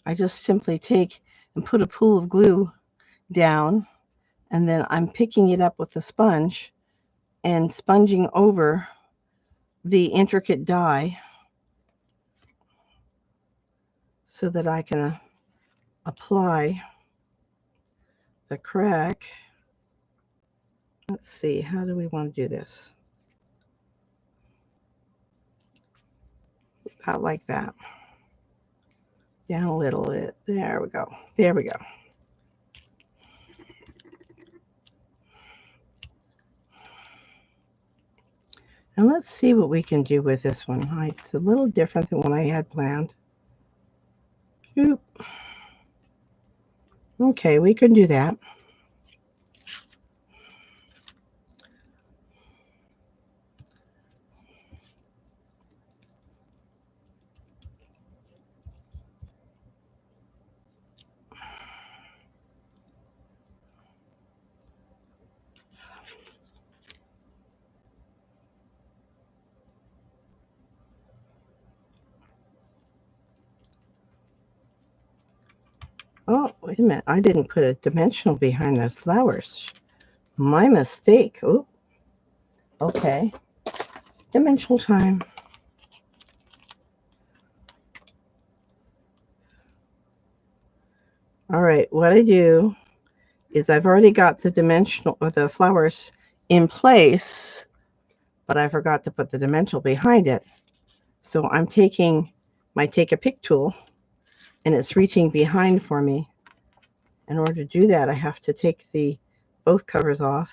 I just simply take and put a pool of glue down, and then I'm picking it up with a sponge and sponging over the intricate die so that I can apply the crack. Let's see, how do we want to do this? About like that. Down a little bit. There we go. There we go. And let's see what we can do with this one. It's a little different than what I had planned. Oop. Okay, we can do that. Oh, wait a minute. I didn't put a dimensional behind those flowers. My mistake. Oh, okay. Dimensional time. All right, what I do is I've already got the dimensional or the flowers in place, but I forgot to put the dimensional behind it. So I'm taking my Take a Pick tool, and it's reaching behind for me. In order to do that, I have to take both covers off.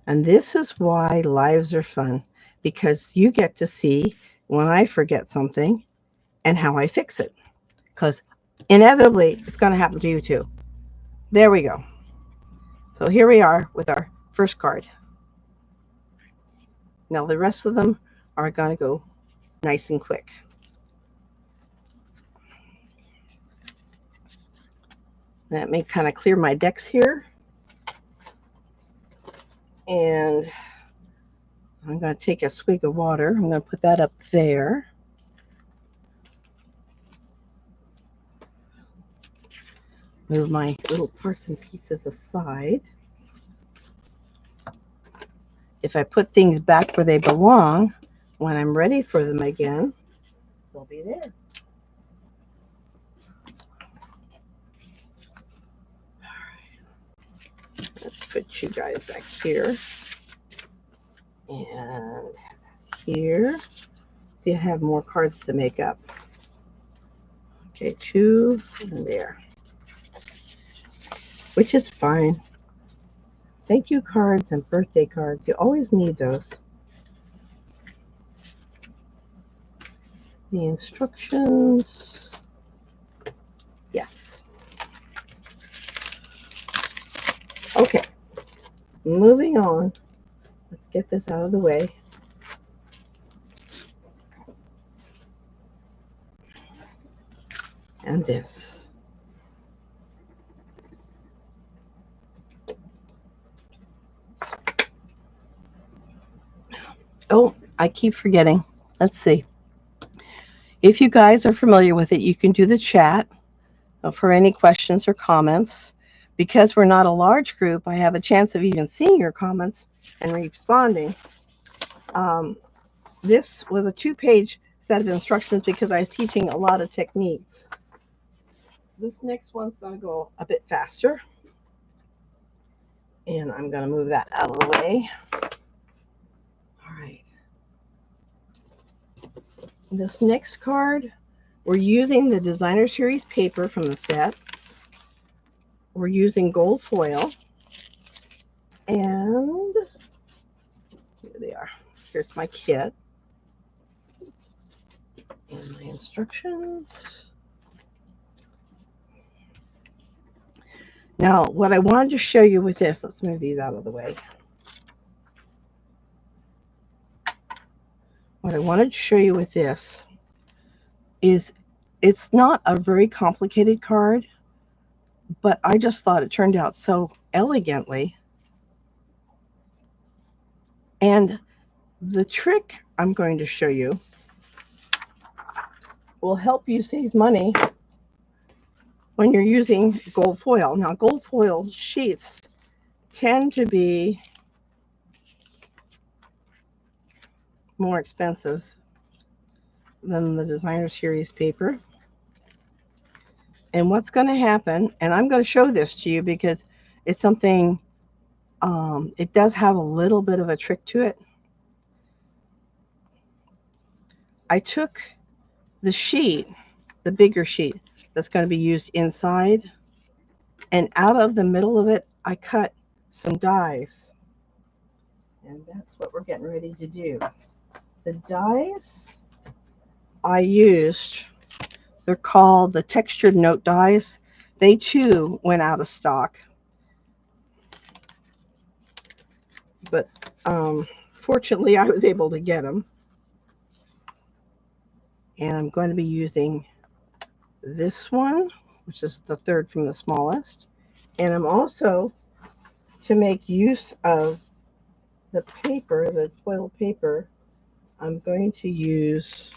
And this is why lives are fun, because you get to see when I forget something and how I fix it. Because inevitably, it's going to happen to you too. There we go. So here we are with our first card. Now the rest of them are going to go nice and quick. That may kind of clear my decks here. And I'm going to take a swig of water. I'm going to put that up there. Move my little parts and pieces aside. If I put things back where they belong, when I'm ready for them again, they'll be there. All right. Let's put you guys back here. And here. See, I have more cards to make up. Okay, 2 and there. Which is fine. Thank you cards and birthday cards. You always need those. The instructions. Yes. Okay. Moving on. Let's get this out of the way. And this. Oh, I keep forgetting. Let's see. If you guys are familiar with it, you can do the chat for any questions or comments. Because we're not a large group, I have a chance of even seeing your comments and responding. This was a 2-page set of instructions because I was teaching a lot of techniques. This next one's going to go a bit faster. And I'm going to move that out of the way. All right. This next card, we're using the Designer Series paper from the set. We're using gold foil. And here they are. Here's my kit. And my instructions. Now, what I wanted to show you with this, let's move these out of the way. What I wanted to show you with this is it's not a very complicated card, but I just thought it turned out so elegantly. And the trick I'm going to show you will help you save money when you're using gold foil. Now, gold foil sheets tend to be more expensive than the Designer Series paper. And what's going to happen, and I'm going to show this to you because it's something, it does have a little bit of a trick to it. I took the sheet, the bigger sheet that's going to be used inside, and out of the middle of it, I cut some dies. And that's what we're getting ready to do. The dies I used, they're called the textured note dies. They too went out of stock. But fortunately, I was able to get them. And I'm going to be using this one, which is the third from the smallest. And I'm also, to make use of the paper, the foil paper, I'm going to use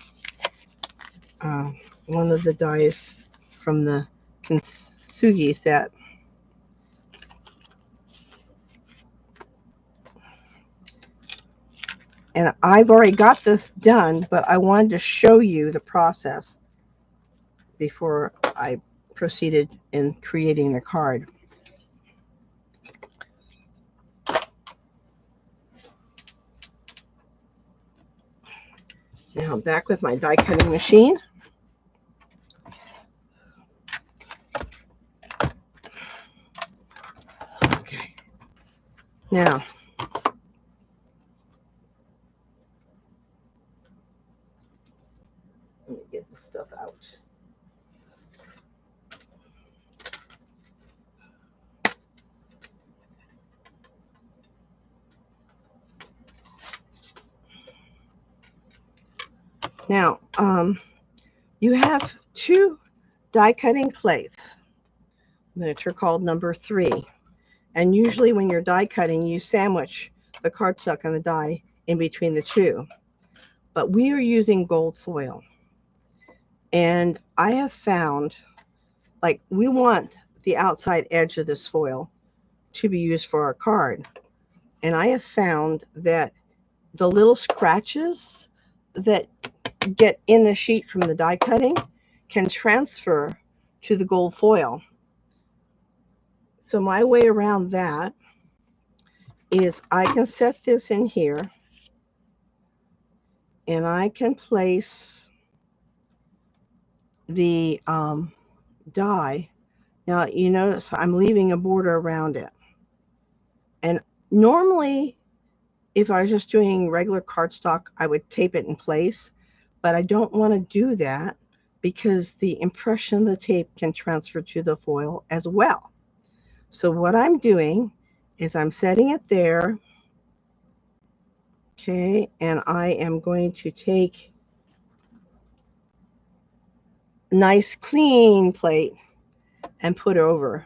one of the dies from the Kintsugi set. And I've already got this done, but I wanted to show you the process before I proceeded in creating the card. Now I'm back with my die cutting machine. Okay. Now, let me get this stuff out. Now, you have two die cutting plates, which are called number 3. And usually when you're die cutting, you sandwich the cardstock and the die in between the two. But we are using gold foil. And I have found, like, we want the outside edge of this foil to be used for our card. And I have found that the little scratches that get in the sheet from the die cutting can transfer to the gold foil. So my way around that is I can set this in here and I can place the die. Now you notice I'm leaving a border around it. And normally if I was just doing regular cardstock, I would tape it in place, but I don't want to do that because the impression of the tape can transfer to the foil as well. So what I'm doing is I'm setting it there. Okay, and I am going to take a nice clean plate and put over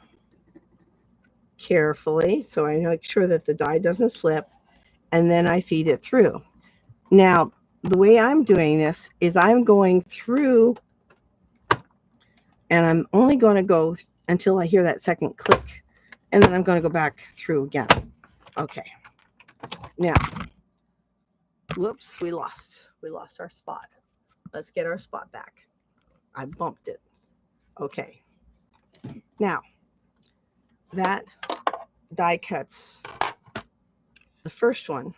carefully so I make sure that the die doesn't slip, and then I feed it through. Now, the way I'm doing this is I'm going through, and I'm only going to go until I hear that second click, and then I'm going to go back through again. Okay. Now, whoops, we lost our spot. Let's get our spot back. I bumped it. Okay. Now, that die cuts the first one,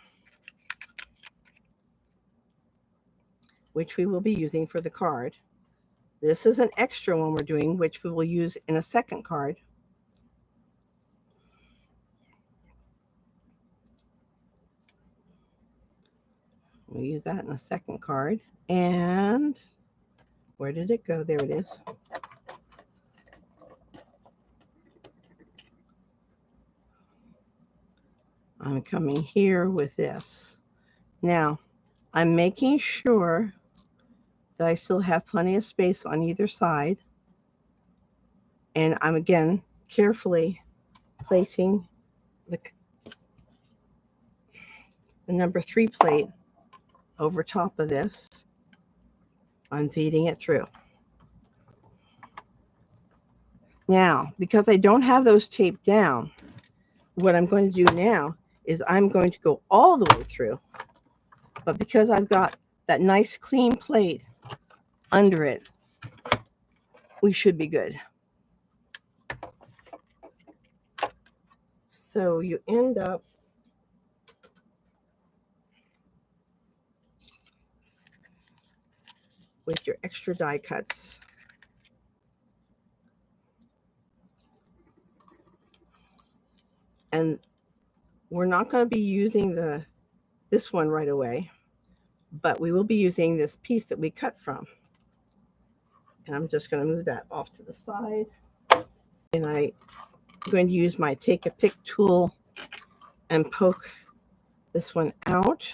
which we will be using for the card. This is an extra one we're doing, which we will use in a second card. We'll use that in a second card. And where did it go? There it is. I'm coming here with this. Now, I'm making sure that I still have plenty of space on either side. And I'm again carefully placing the number 3 plate over top of this. I'm feeding it through. Now, because I don't have those taped down, what I'm going to do now is I'm going to go all the way through. But because I've got that nice clean plate under it, we should be good. So you end up with your extra die cuts. And we're not going to be using this one right away, but we will be using this piece that we cut from. And I'm just going to move that off to the side. And I'm going to use my take a pick tool and poke this one out.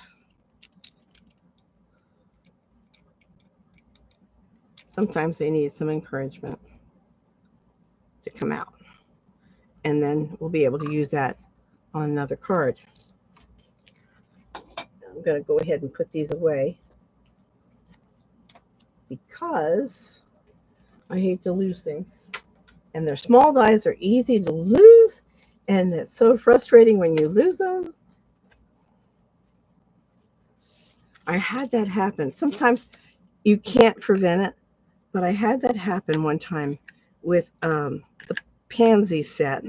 Sometimes they need some encouragement to come out. And then we'll be able to use that on another card. I'm going to go ahead and put these away because I hate to lose things. And their small dies are easy to lose, and it's so frustrating when you lose them. I had that happen. Sometimes you can't prevent it, but I had that happen one time with the pansy set,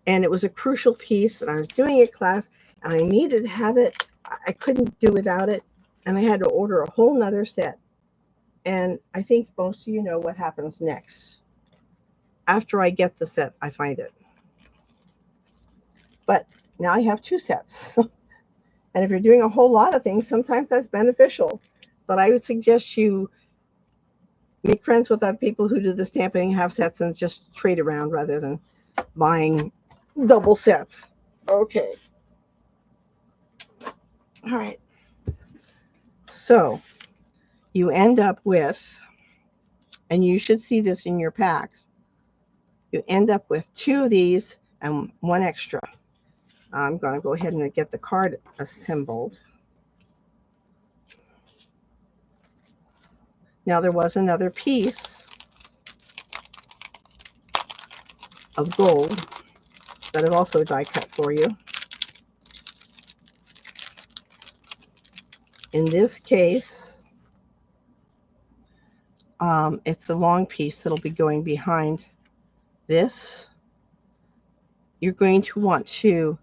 and it was a crucial piece, and I was doing a class, and I needed to have it. I couldn't do without it, and I had to order a whole nother set. And I think most of you know what happens next. After I get the set, I find it. But now I have 2 sets. And if you're doing a whole lot of things, sometimes that's beneficial. But I would suggest you make friends with other people who do the stamping, have sets, and just trade around rather than buying double sets. Okay. All right. So you end up with, and you should see this in your packs, you end up with 2 of these and 1 extra. I'm going to go ahead and get the card assembled. Now there was another piece of gold that I've also die cut for you. In this case, it's a long piece that'll be going behind this. You're going to want to,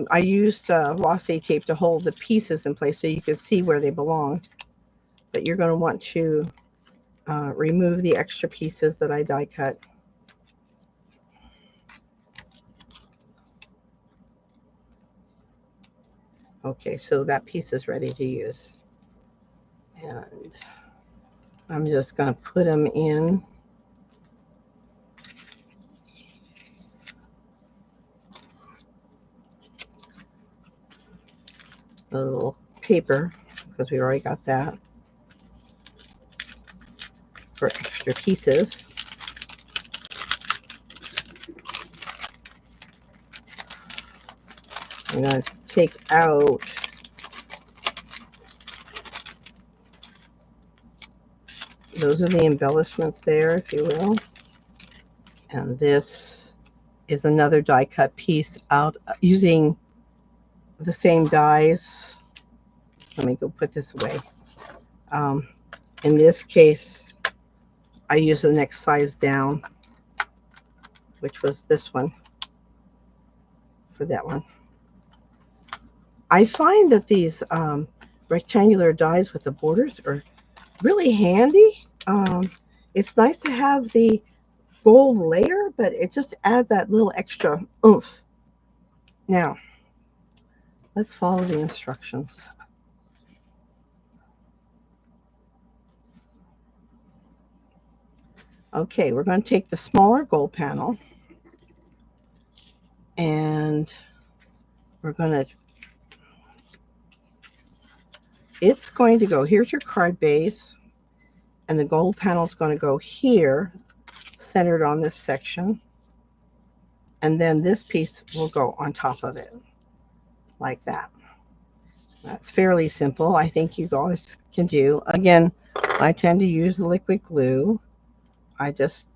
I used Washi tape to hold the pieces in place so you could see where they belonged. But you're going to want to remove the extra pieces that I die cut. Okay, so that piece is ready to use. And I'm just going to put them in the little paper because we already got that for extra pieces. I'm going to take out those are the embellishments there, if you will. And this is another die cut piece out using the same dies. Let me go put this away. In this case, I use the next size down, which was this one for that one. I find that these rectangular dies with the borders are really handy. It's nice to have the gold layer, but it just adds that little extra oomph. Now, let's follow the instructions. Okay, we're going to take the smaller gold panel and we're going to, it's going to go, here's your card base, and the gold panel is going to go here, centered on this section. And then this piece will go on top of it, like that. That's fairly simple. I think you guys can do. Again, I tend to use the liquid glue. I just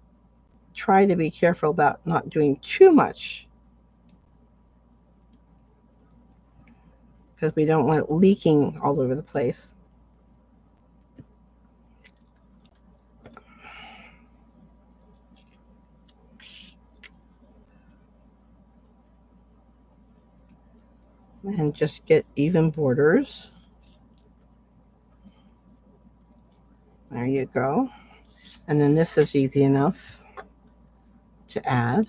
try to be careful about not doing too much because we don't want it leaking all over the place. And just get even borders. There you go. And then this is easy enough to add.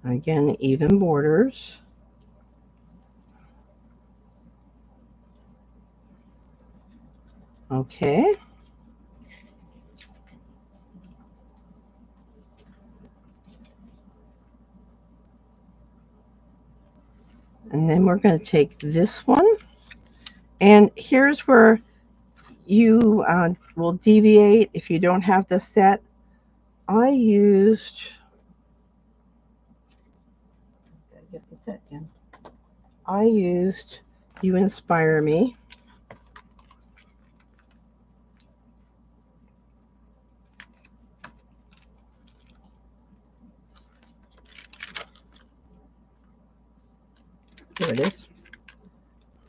Again, even borders. Okay. And then we're going to take this one. And here's where you will deviate if you don't have the set. I used, gotta get the set in. I used You Inspire Me. There it is.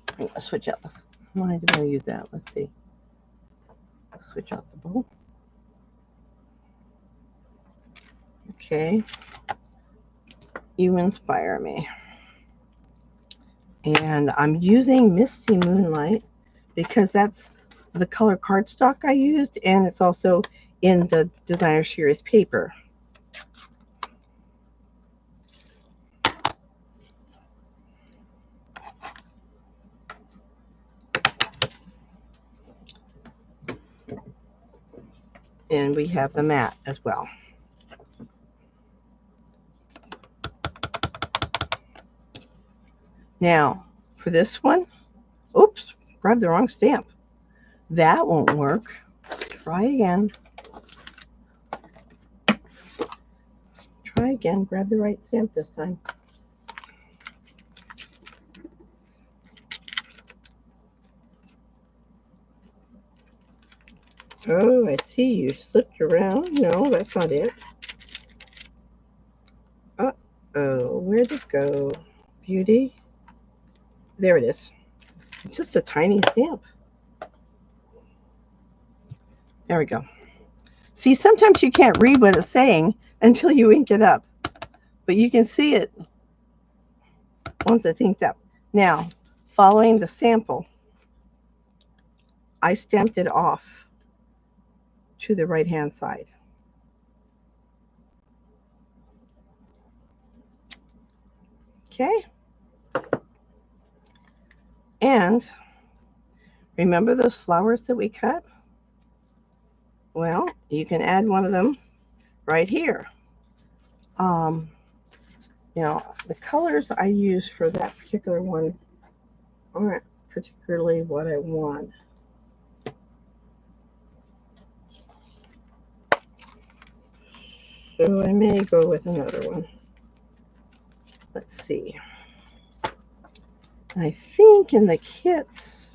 I'm going to switch out the, why did I use that? Let's see. I'll switch out the bowl. Okay. You inspire me. And I'm using Misty Moonlight because that's the color cardstock I used, and it's also in the designer series paper. And we have the matte as well. Now, for this one, oops, grabbed the wrong stamp. That won't work. Try again. Try again. Grab the right stamp this time. Oh, I see you slipped around. No, that's not it. Uh-oh, where'd it go? Beauty. There it is. It's just a tiny stamp. There we go. See, sometimes you can't read what it's saying until you ink it up. But you can see it once it's inked up. Now, following the sample, I stamped it off to the right-hand side. Okay? And remember those flowers that we cut? Well, you can add one of them right here. Now, the colors I use for that particular one aren't particularly what I want. So I may go with another one. Let's see. I think in the kits,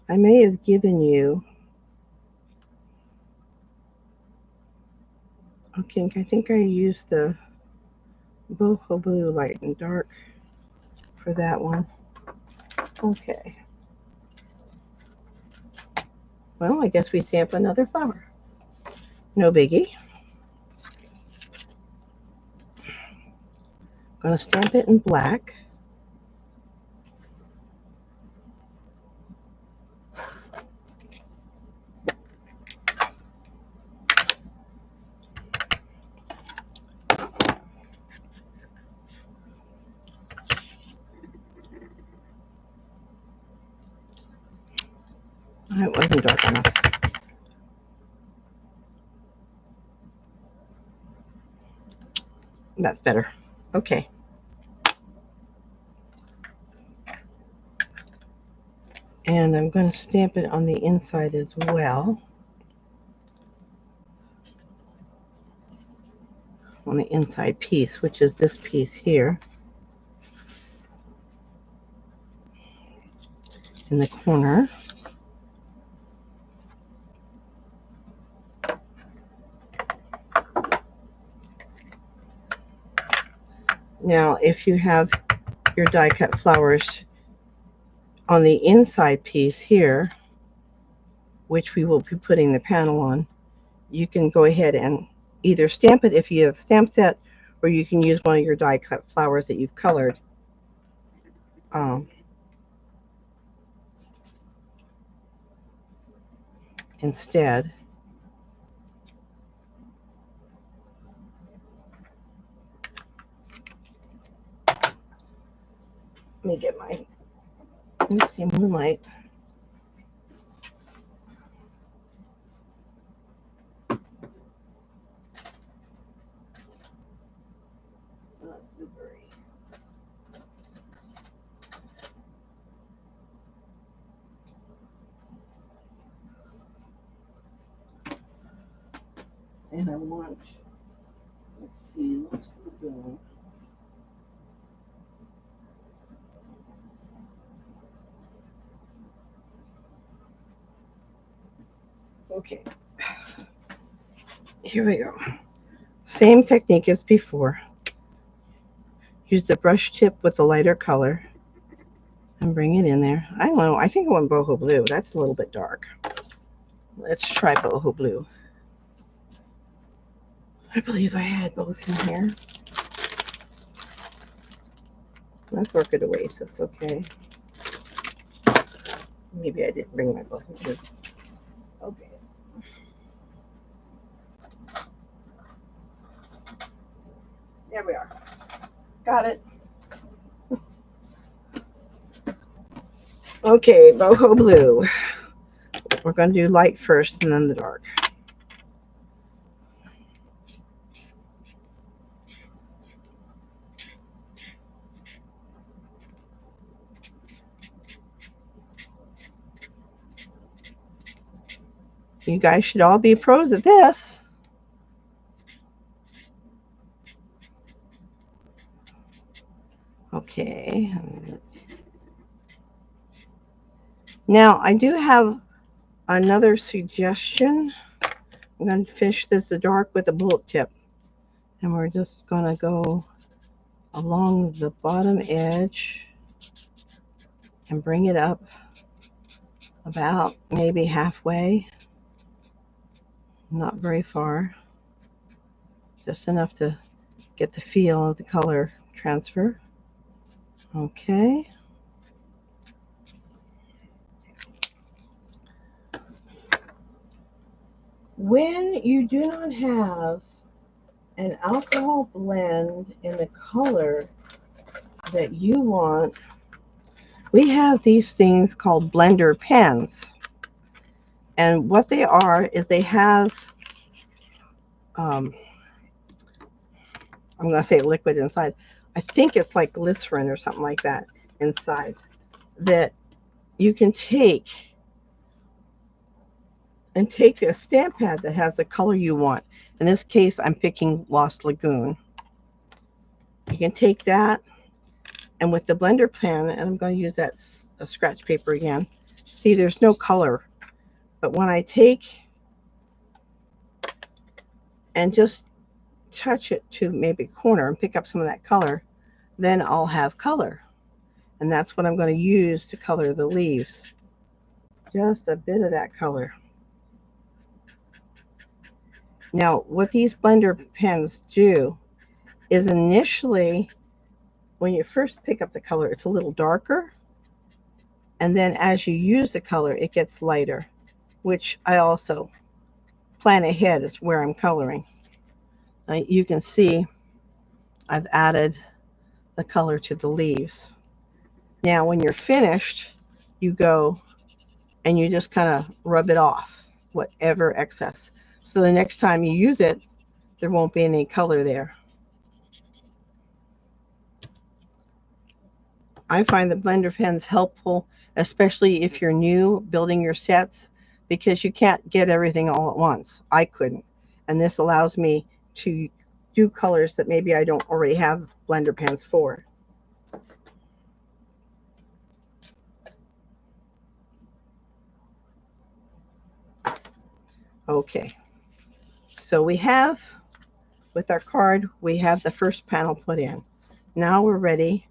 I may have given you, okay, I think I used the boho blue light and dark for that one. Okay. Well, I guess we stamp another flower. No biggie. I'm going to stamp it in black. It wasn't dark enough. That's better. Okay. And I'm going to stamp it on the inside as well. On the inside piece, which is this piece here. In the corner. Now, if you have your die cut flowers on the inside piece here, which we will be putting the panel on, you can go ahead and either stamp it if you have a stamp set, or you can use one of your die cut flowers that you've colored. Instead. Let me get my Misty Moonlight. And I want, let's see, what's the goal? Okay, here we go. Same technique as before. Use the brush tip with the lighter color and bring it in there. I don't know, I think I want boho blue. That's a little bit dark. Let's try boho blue. I believe I had both in here. Let's work it away so it's okay. Maybe I didn't bring my book in here. Okay. There we are. Got it. Okay, boho blue. We're going to do light first and then the dark. You guys should all be pros at this. Okay. Now, I do have another suggestion. I'm going to finish this the dark with a bullet tip. And we're just going to go along the bottom edge and bring it up about maybe halfway. Not very far. Just enough to get the feel of the color transfer. Okay. When you do not have an alcohol blend in the color that you want, we have these things called blender pens. And what they are is they have, I'm going to say liquid inside. I think it's like glycerin or something like that inside that you can take and take a stamp pad that has the color you want. In this case, I'm picking Lost Lagoon. You can take that, and with the blender pen, and I'm going to use that scratch paper again. See, there's no color, but when I take and just touch it to maybe a corner and pick up some of that color, then I'll have color. And that's what I'm going to use to color the leaves. Just a bit of that color. Now, what these blender pens do is initially, when you first pick up the color, it's a little darker. And then as you use the color, it gets lighter, which I also plan ahead is where I'm coloring. Now, you can see I've added the color to the leaves. Now, when you're finished, you go and you just kind of rub it off, whatever excess. So the next time you use it, there won't be any color there. I find the blender pens helpful, especially if you're new building your sets, because you can't get everything all at once. I couldn't. And this allows me to do colors that maybe I don't already have blender pens for. Okay. So we have, with our card, we have the first panel put in. Now we're ready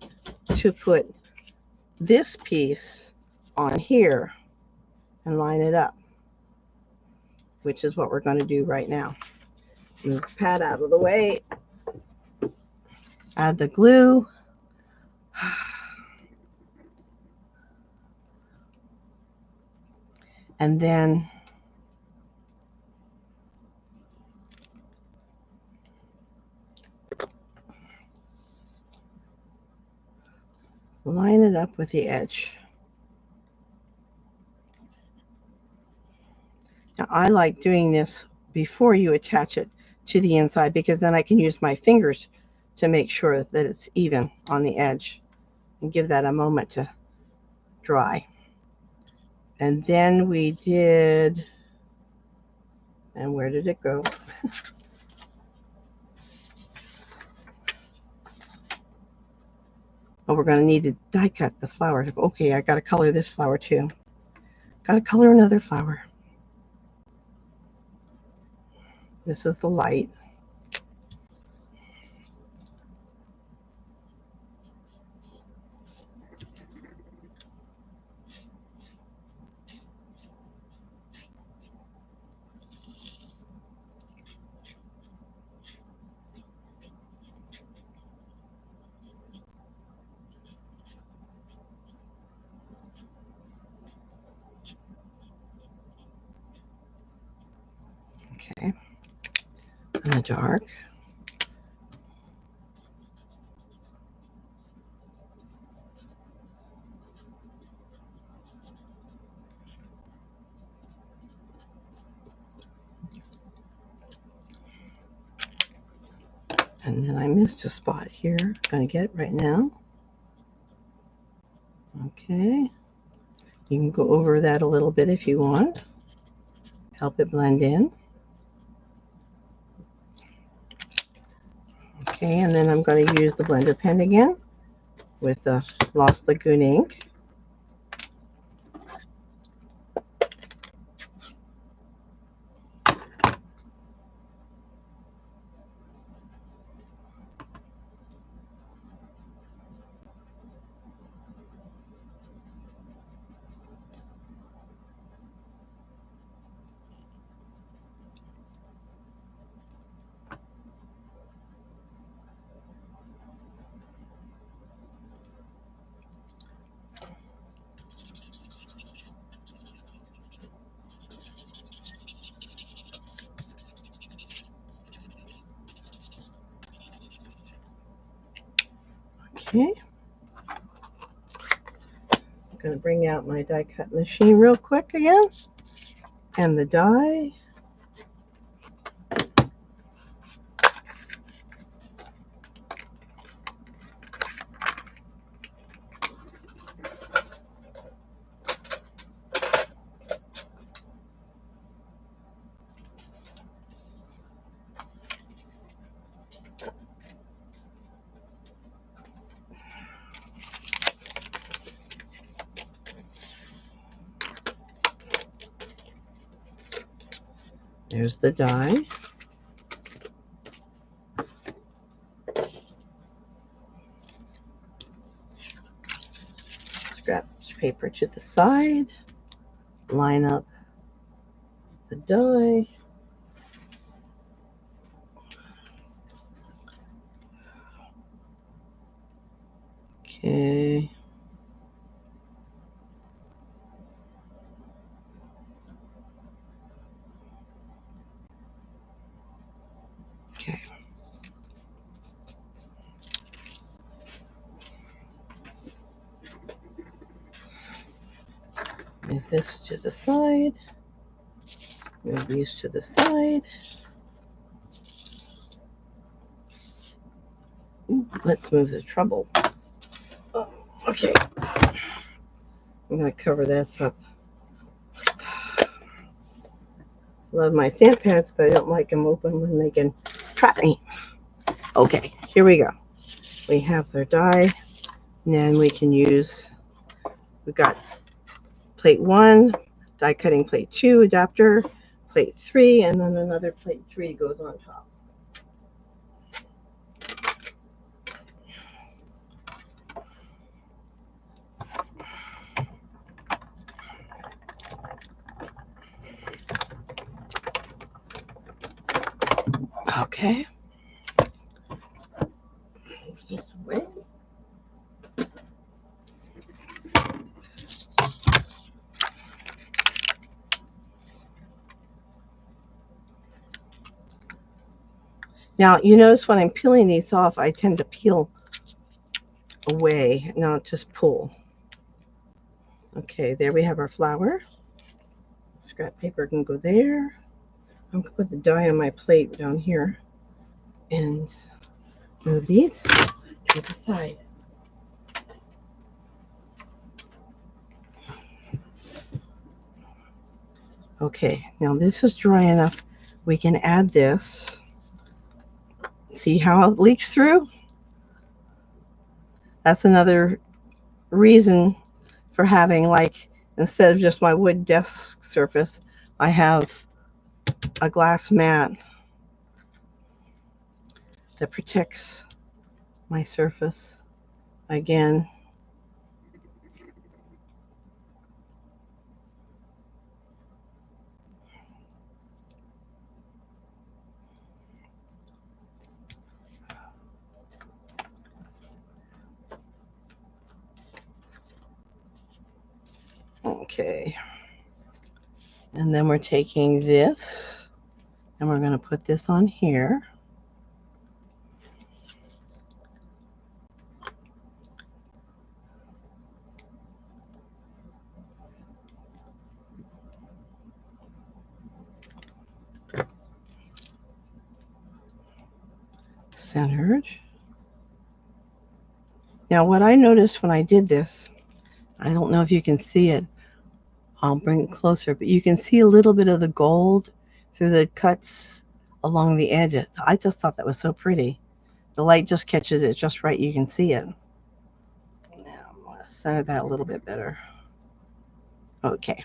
to put this piece on here and line it up, which is what we're going to do right now. Move the pad out of the way, add the glue, and then line it up with the edge. Now I like doing this before you attach it to the inside, because then I can use my fingers to make sure that it's even on the edge and give that a moment to dry. And then we did, and where did it go? Oh, we're going to need to die cut the flower. Okay, I got to color this flower too. Got to color another flower. This is the light. Okay, in the dark. And then I missed a spot here. I'm going to get it right now. Okay. You can go over that a little bit if you want. Help it blend in. Okay, and then I'm going to use the blender pen again with the Lost Lagoon ink. Okay. I'm going to bring out my die cut machine real quick again. And the die. There's the die. Scrap paper to the side. Line up the die. Okay. Okay. Move this to the side. Move these to the side. Ooh, let's move the trouble. Oh, okay. I'm going to cover this up. Love my sand pads, but I don't like them open when they can trap me. Okay, here we go. We have their die, and then we can use, we've got plate 1, die cutting plate 2 adapter, plate 3, and then another plate 3 goes on top. Okay. Move this away. Now, you notice when I'm peeling these off, I tend to peel away, not just pull. Okay, there we have our flower. Scrap paper can go there. I'm going to put the die on my plate down here and move these to the side. Okay, now this is dry enough. We can add this. See how it leaks through? That's another reason for having, like, instead of just my wood desk surface, I have a glass mat that protects my surface again. Okay, and then we're taking this And we're going to put this on here. Centered. Now what I noticed when I did this, I don't know if you can see it, I'll bring it closer, but you can see a little bit of the gold through the cuts along the edges. I just thought that was so pretty. The light just catches it just right, you can see it. Now I'm going to center that a little bit better. Okay.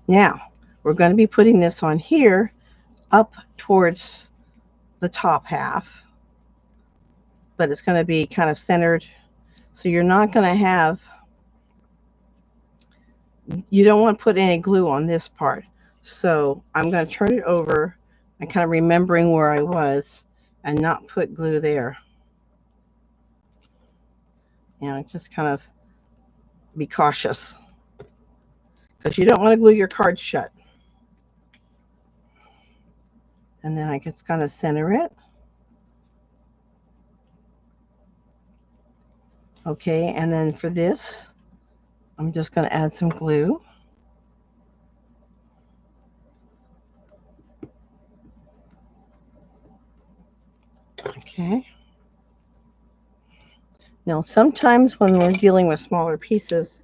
Now we're going to be putting this on here up towards the top half, but it's going to be kind of centered. So you're not going to have, you don't want to put any glue on this part. So I'm going to turn it over and kind of remembering where I was and not put glue there. You know, just kind of be cautious because you don't want to glue your card shut. And then I just kind of center it. Okay, and then for this, I'm just going to add some glue. Okay. Now sometimes when we're dealing with smaller pieces,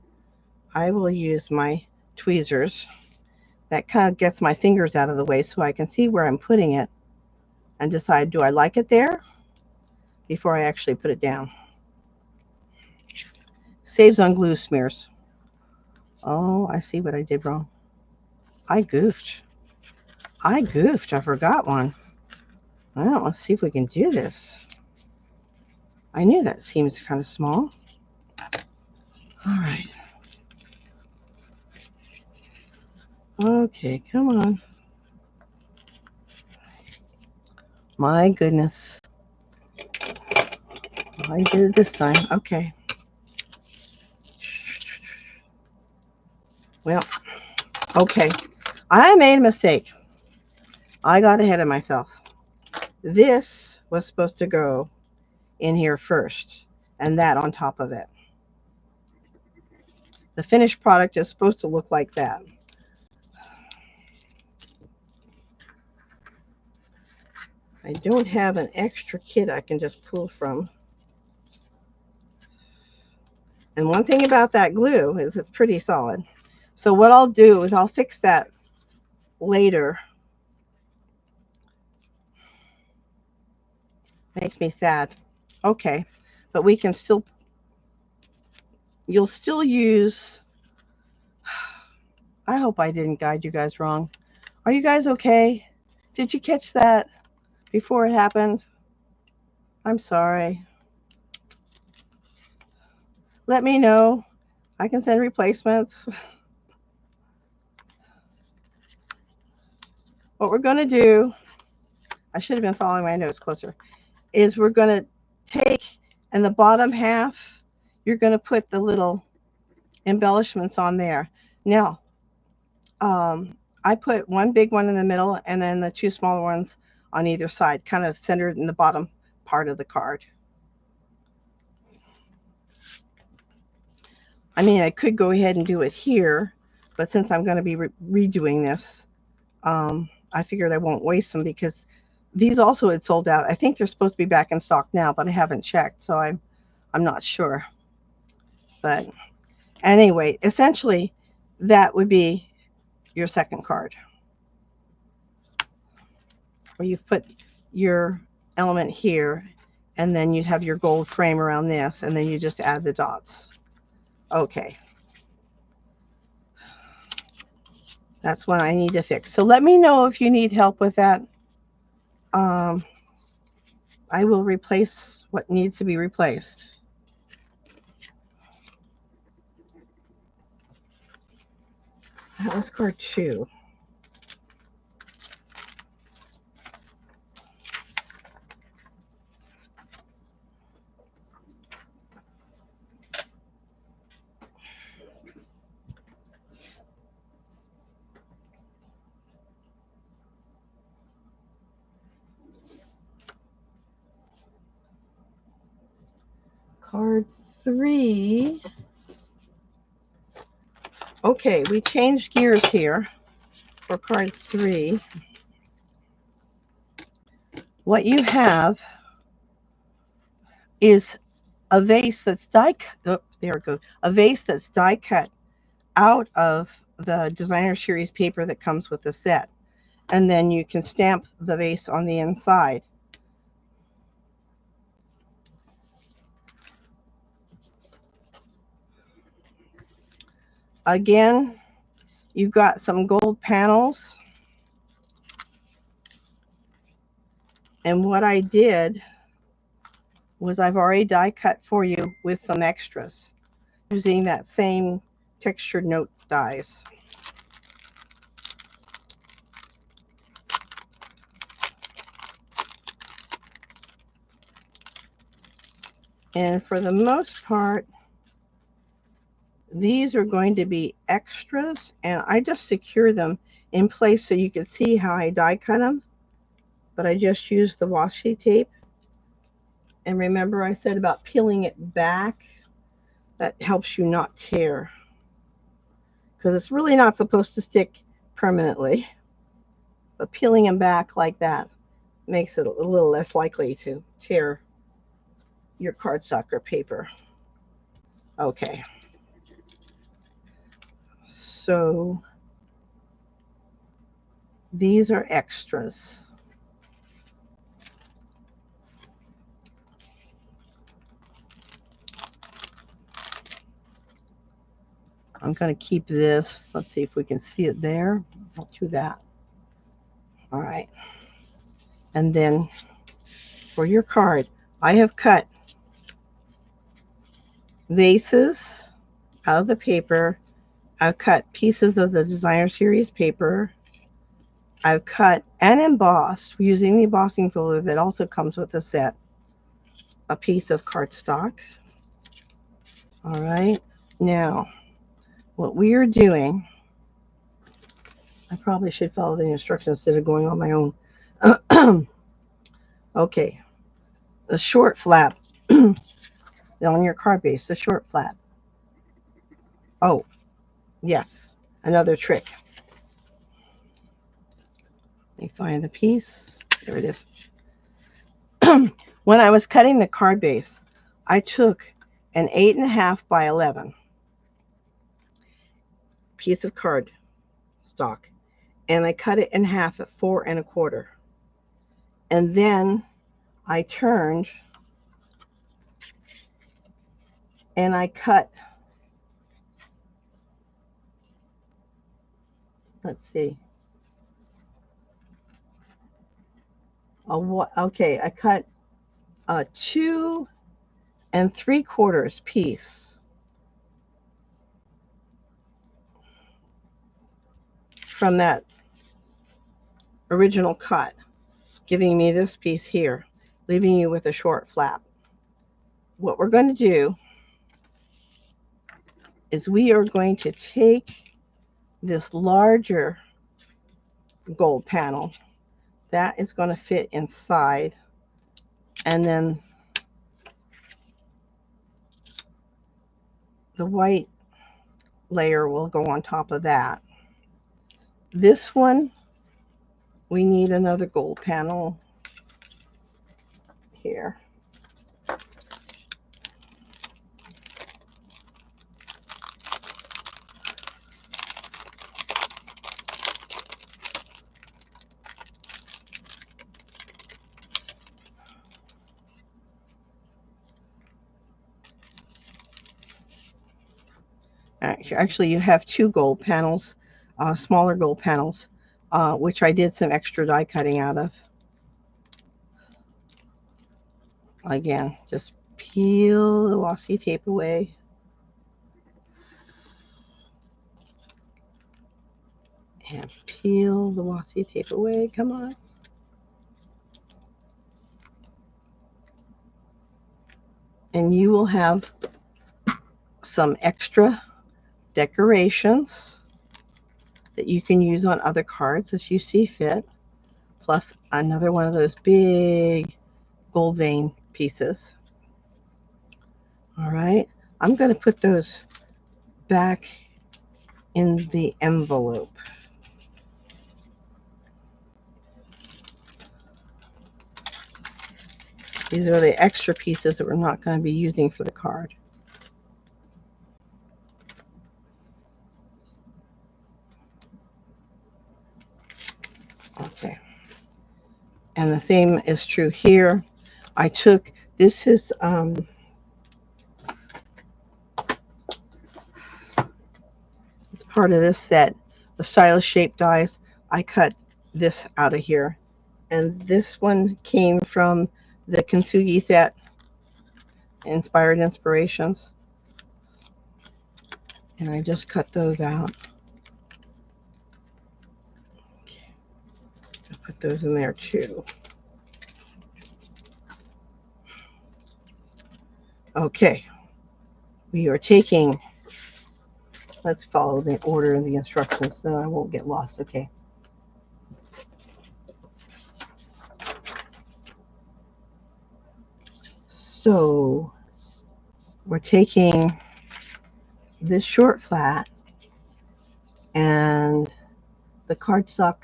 I will use my tweezers. That kind of gets my fingers out of the way so I can see where I'm putting it and decide, do I like it there before I actually put it down. Saves on glue smears. Oh, I see what I did wrong. I goofed. I forgot one. Well, let's see if we can do this. I knew that seems kind of small. All right. Okay, come on. My goodness. I did it this time. Okay. Well, okay. I made a mistake. I got ahead of myself. This was supposed to go in here first and that on top of it. The finished product is supposed to look like that. I don't have an extra kit I can just pull from. And one thing about that glue is it's pretty solid. So what I'll do is I'll fix that later. Makes me sad. Okay, but we can still, you'll still use, I hope I didn't guide you guys wrong. Are you guys okay? Did you catch that before it happened? I'm sorry. Let me know. I can send replacements. What we're going to do, I should have been following my notes closer, is we're going to take, in the bottom half, you're going to put the little embellishments on there. Now, I put one big one in the middle and then the two smaller ones on either side, kind of centered in the bottom part of the card. I mean, I could go ahead and do it here, but since I'm going to be redoing this, I figured I won't waste them because these also had sold out. I think they're supposed to be back in stock now, but I haven't checked, so I'm not sure. But anyway, essentially, that would be your second card, where you've put your element here, and then you'd have your gold frame around this, and then you just add the dots. Okay. That's what I need to fix. So let me know if you need help with that. I will replace what needs to be replaced. That was card 2. Card 3. Okay, we changed gears here for card 3. What you have is a vase that's die cut. Oh, there it goes. A vase that's die cut out of the designer series paper that comes with the set. And then you can stamp the vase on the inside. Again, you've got some gold panels. And what I did was I've already die cut for you with some extras using that same textured note dies. And for the most part, these are going to be extras, and I just secure them in place so you can see how I die cut them. But I just used the washi tape. And remember I said about peeling it back? That helps you not tear, because it's really not supposed to stick permanently. But peeling them back like that makes it a little less likely to tear your cardstock or paper. Okay. So these are extras. I'm going to keep this. Let's see if we can see it there. I'll do that. All right. And then for your card, I have cut vases out of the paper. I've cut pieces of the designer series paper. I've cut and embossed using the embossing folder that also comes with the set, a piece of cardstock. All right. Now, what we are doing, I probably should follow the instructions instead of going on my own. Okay. The short flap on your card base, the short flap. Oh, yes. Another trick. Let me find the piece. There it is. When I was cutting the card base, I took an 8.5 by 11 piece of card stock, and I cut it in half at 4 1/4. And then I turned and I cut, let's see, okay, I cut a 2 3/4 piece from that original cut, giving me this piece here, leaving you with a short flap. What we're going to do is we are going to take this larger gold panel that is going to fit inside, and then the white layer will go on top of that. This one, we need another gold panel here. Actually, you have 2 gold panels, smaller gold panels, which I did some extra die cutting out of. Again, just peel the washi tape away. And peel the washi tape away. Come on. And you will have some extra decorations that you can use on other cards as you see fit, plus another one of those big gold vein pieces. All right, I'm going to put those back in the envelope. These are the extra pieces that we're not going to be using for the card. Okay. And the same is true here. I took, this is it's part of this set, the stylish shape dies. I cut this out of here. And this one came from the Kintsugi set, Inspired Inspirations. And I just cut those out. I'll put those in there too. Okay, we are taking, let's follow the order of the instructions so I won't get lost. Okay. So we're taking this short flat and the cardstock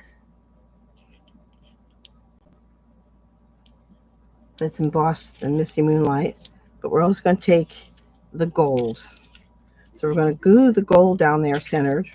that's embossed in Misty Moonlight, but we're also going to take the gold. So we're going to glue the gold down there centered.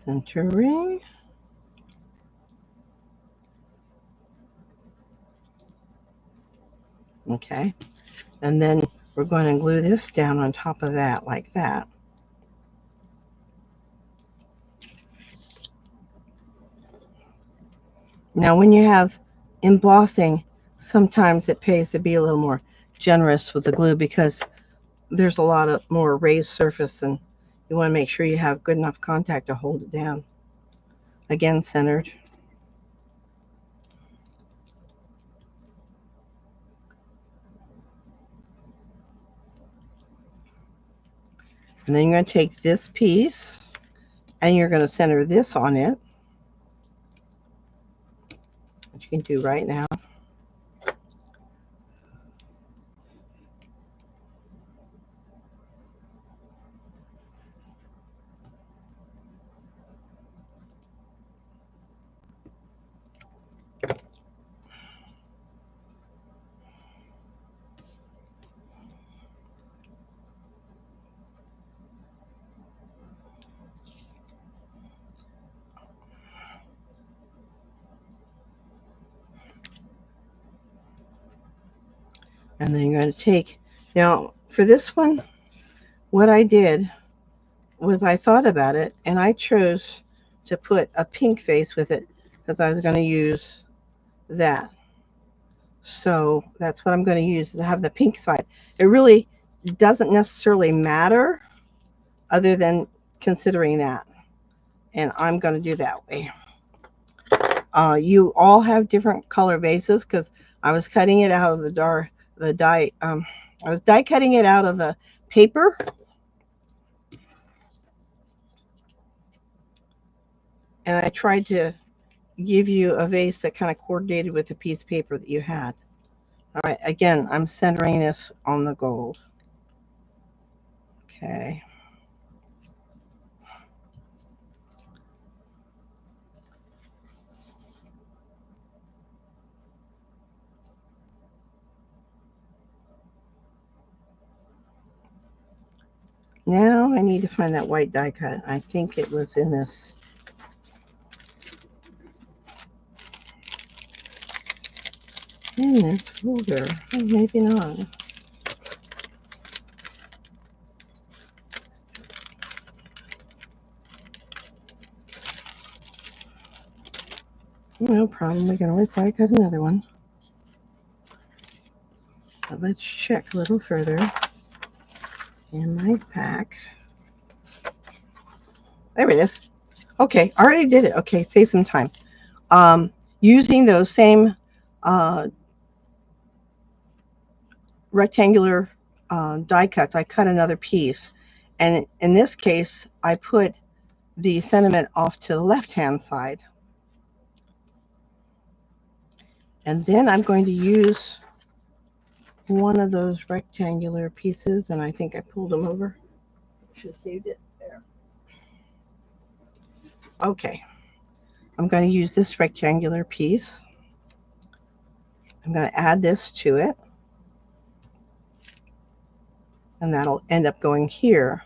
Centering. Okay. And then we're going to glue this down on top of that like that. Now when you have embossing, sometimes it pays to be a little more generous with the glue because there's a lot of more raised surface and you want to make sure you have good enough contact to hold it down. Again, centered. And then you're going to take this piece and you're going to center this on it, which you can do right now. And then you're going to take, now for this one, what I did was I thought about it and I chose to put a pink face with it because I was going to use that. So that's what I'm going to use, to have the pink side. It really doesn't necessarily matter other than considering that. And I'm going to do that way. You all have different color bases because I was cutting it out of the die. I was die cutting it out of the paper. And I tried to give you a vase that kind of coordinated with the piece of paper that you had. All right, again, I'm centering this on the gold. Okay. Now I need to find that white die cut. I think it was in this. In this folder. Oh, maybe not. No problem. We can always die cut another one. But let's check a little further in my pack. There it is. Okay, I already did it. Okay, save some time. Using those same uh, rectangular die cuts, I cut another piece. And in this case, I put the sentiment off to the left-hand side. And then I'm going to use one of those rectangular pieces, and I think I pulled them over. Should have saved it there. Okay, I'm going to use this rectangular piece. I'm going to add this to it, and that'll end up going here.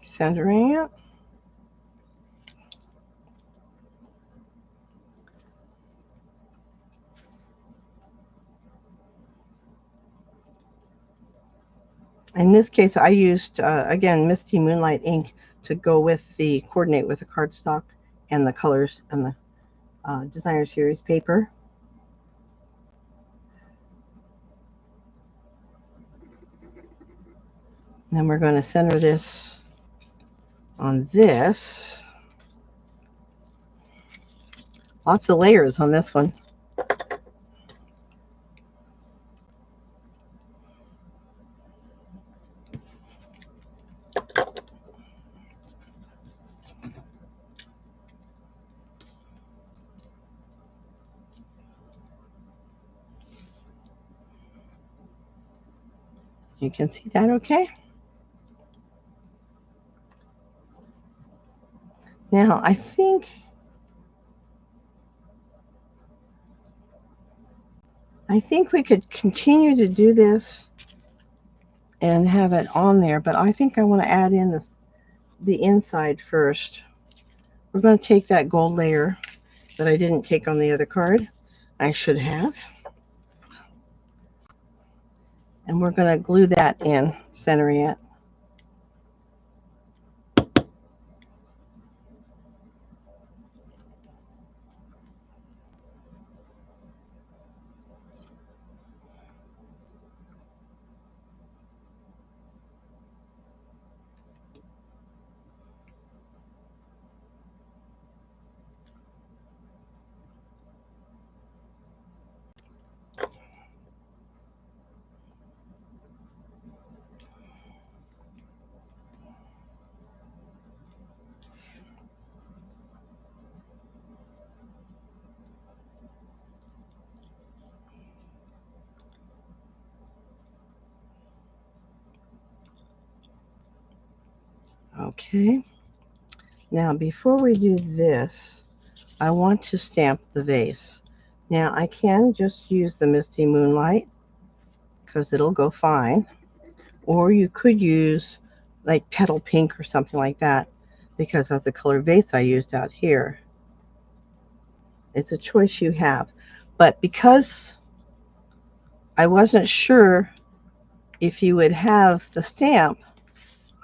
Centering it. In this case, I used, again, Misty Moonlight ink to go with the, coordinate with the cardstock and the colors and the designer series paper. And then we're going to center this on this. Lots of layers on this one. You can see that okay? Now, I think we could continue to do this and have it on there, but I think I want to add in the inside first. We're going to take that gold layer that I didn't take on the other card. I should have. And we're going to glue that in, centering it. Okay. Now, before we do this, I want to stamp the vase. Now, I can just use the Misty Moonlight because it'll go fine. Or you could use like petal pink or something like that because that's the color vase I used out here. It's a choice you have. But because I wasn't sure if you would have the stamp,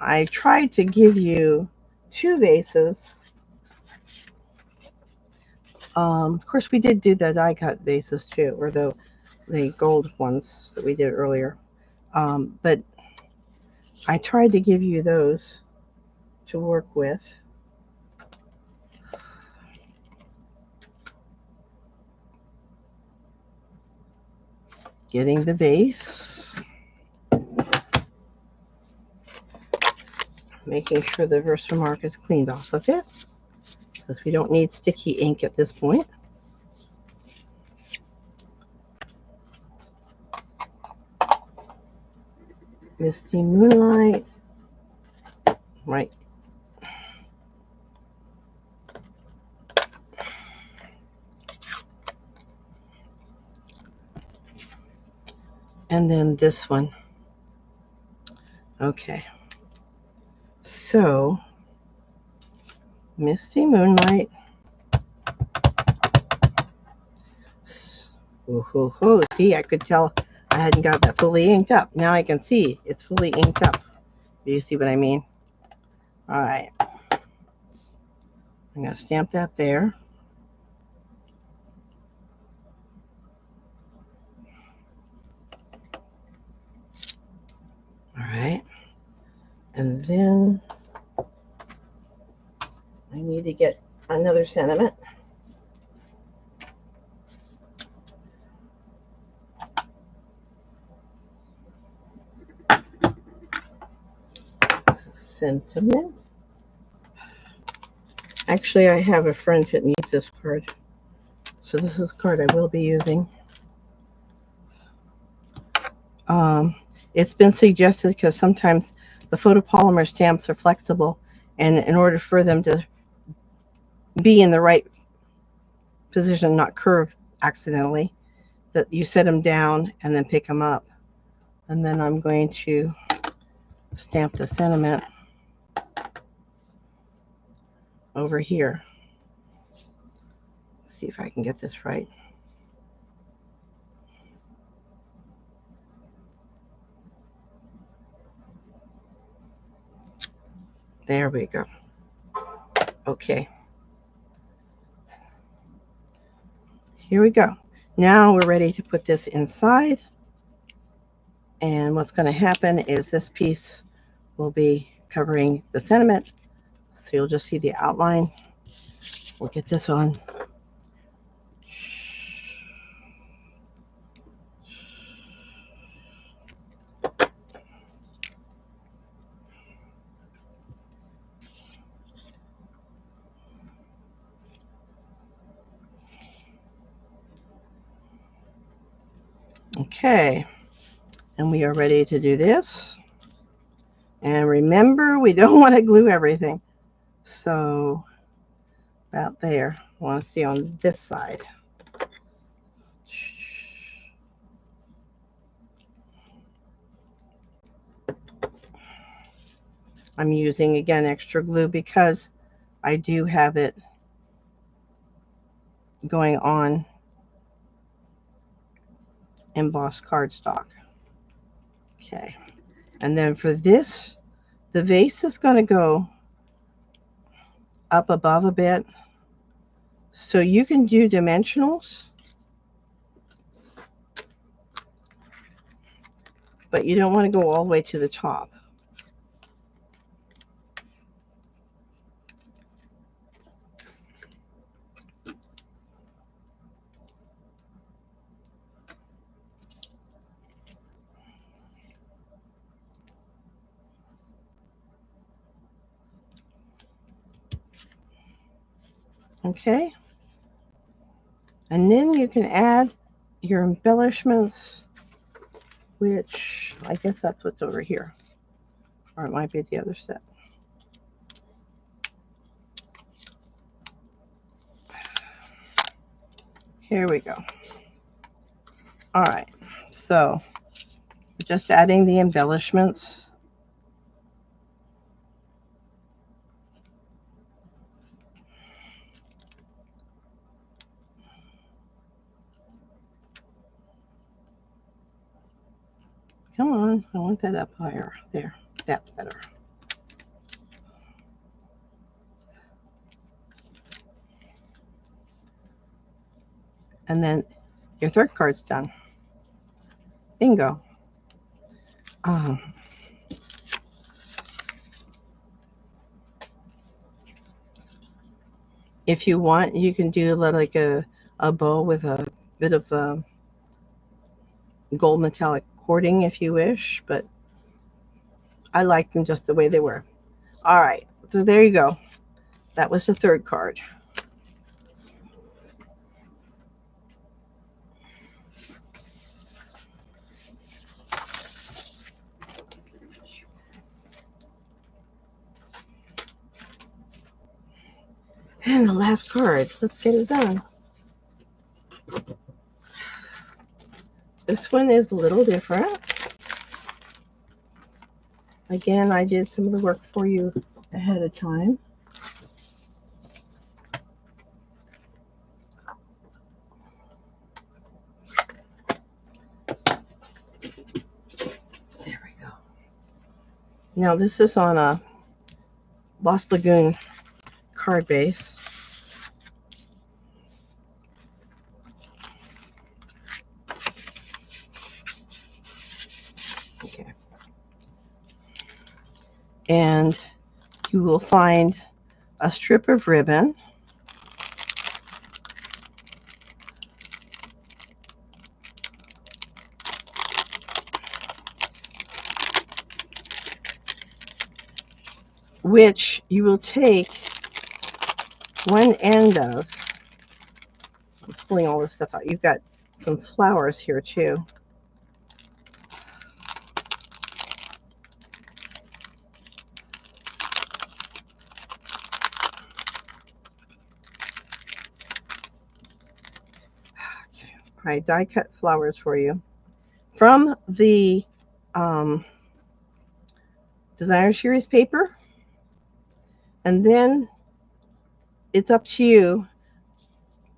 I tried to give you two vases. Of course, we did do the die cut vases too, or the gold ones that we did earlier. But I tried to give you those to work with. Getting the vase. Making sure the Versamark is cleaned off of it, because we don't need sticky ink at this point. Misty Moonlight, right. And then this one. Okay. So, Misty Moonlight. Ooh, see, I could tell I hadn't got that fully inked up. Now I can see it's fully inked up. Do you see what I mean? All right. I'm going to stamp that there. All right. And then I need to get another sentiment. Sentiment. Actually, I have a friend that needs this card. So this is a card I will be using. It's been suggested because sometimes the photopolymer stamps are flexible, and in order for them to be in the right position, not curve accidentally, that you set them down and then pick them up. And then I'm going to stamp the sentiment over here. Let's see if I can get this right. There we go. Okay. Here we go. Now we're ready to put this inside. And what's going to happen is this piece will be covering the sentiment. So you'll just see the outline. We'll get this on. Okay. And we are ready to do this. And remember, we don't want to glue everything. So about there. I want to see on this side. I'm using, again, extra glue because I do have it going on embossed cardstock. Okay. And then for this, the vase is going to go up above a bit. So you can do dimensionals, but you don't want to go all the way to the top. Okay. And then you can add your embellishments, which I guess that's what's over here. Or it might be the other set. Here we go. All right. So just adding the embellishments. Come on, I want that up higher. There, that's better. And then your third card's done. Bingo. If you want, you can do like a bow with a bit of gold metallic cording if you wish, but I like them just the way they were. All right, so there you go. That was the third card. And the last card. Let's get it done. This one is a little different. Again, I did some of the work for you ahead of time. Now this is on a Lost Lagoon card base. Okay. And you will find a strip of ribbon. Which you will take one end of. I'm pulling all this stuff out. You've got some flowers here too. Okay. I die cut flowers for you from the designer series paper, and then it's up to you,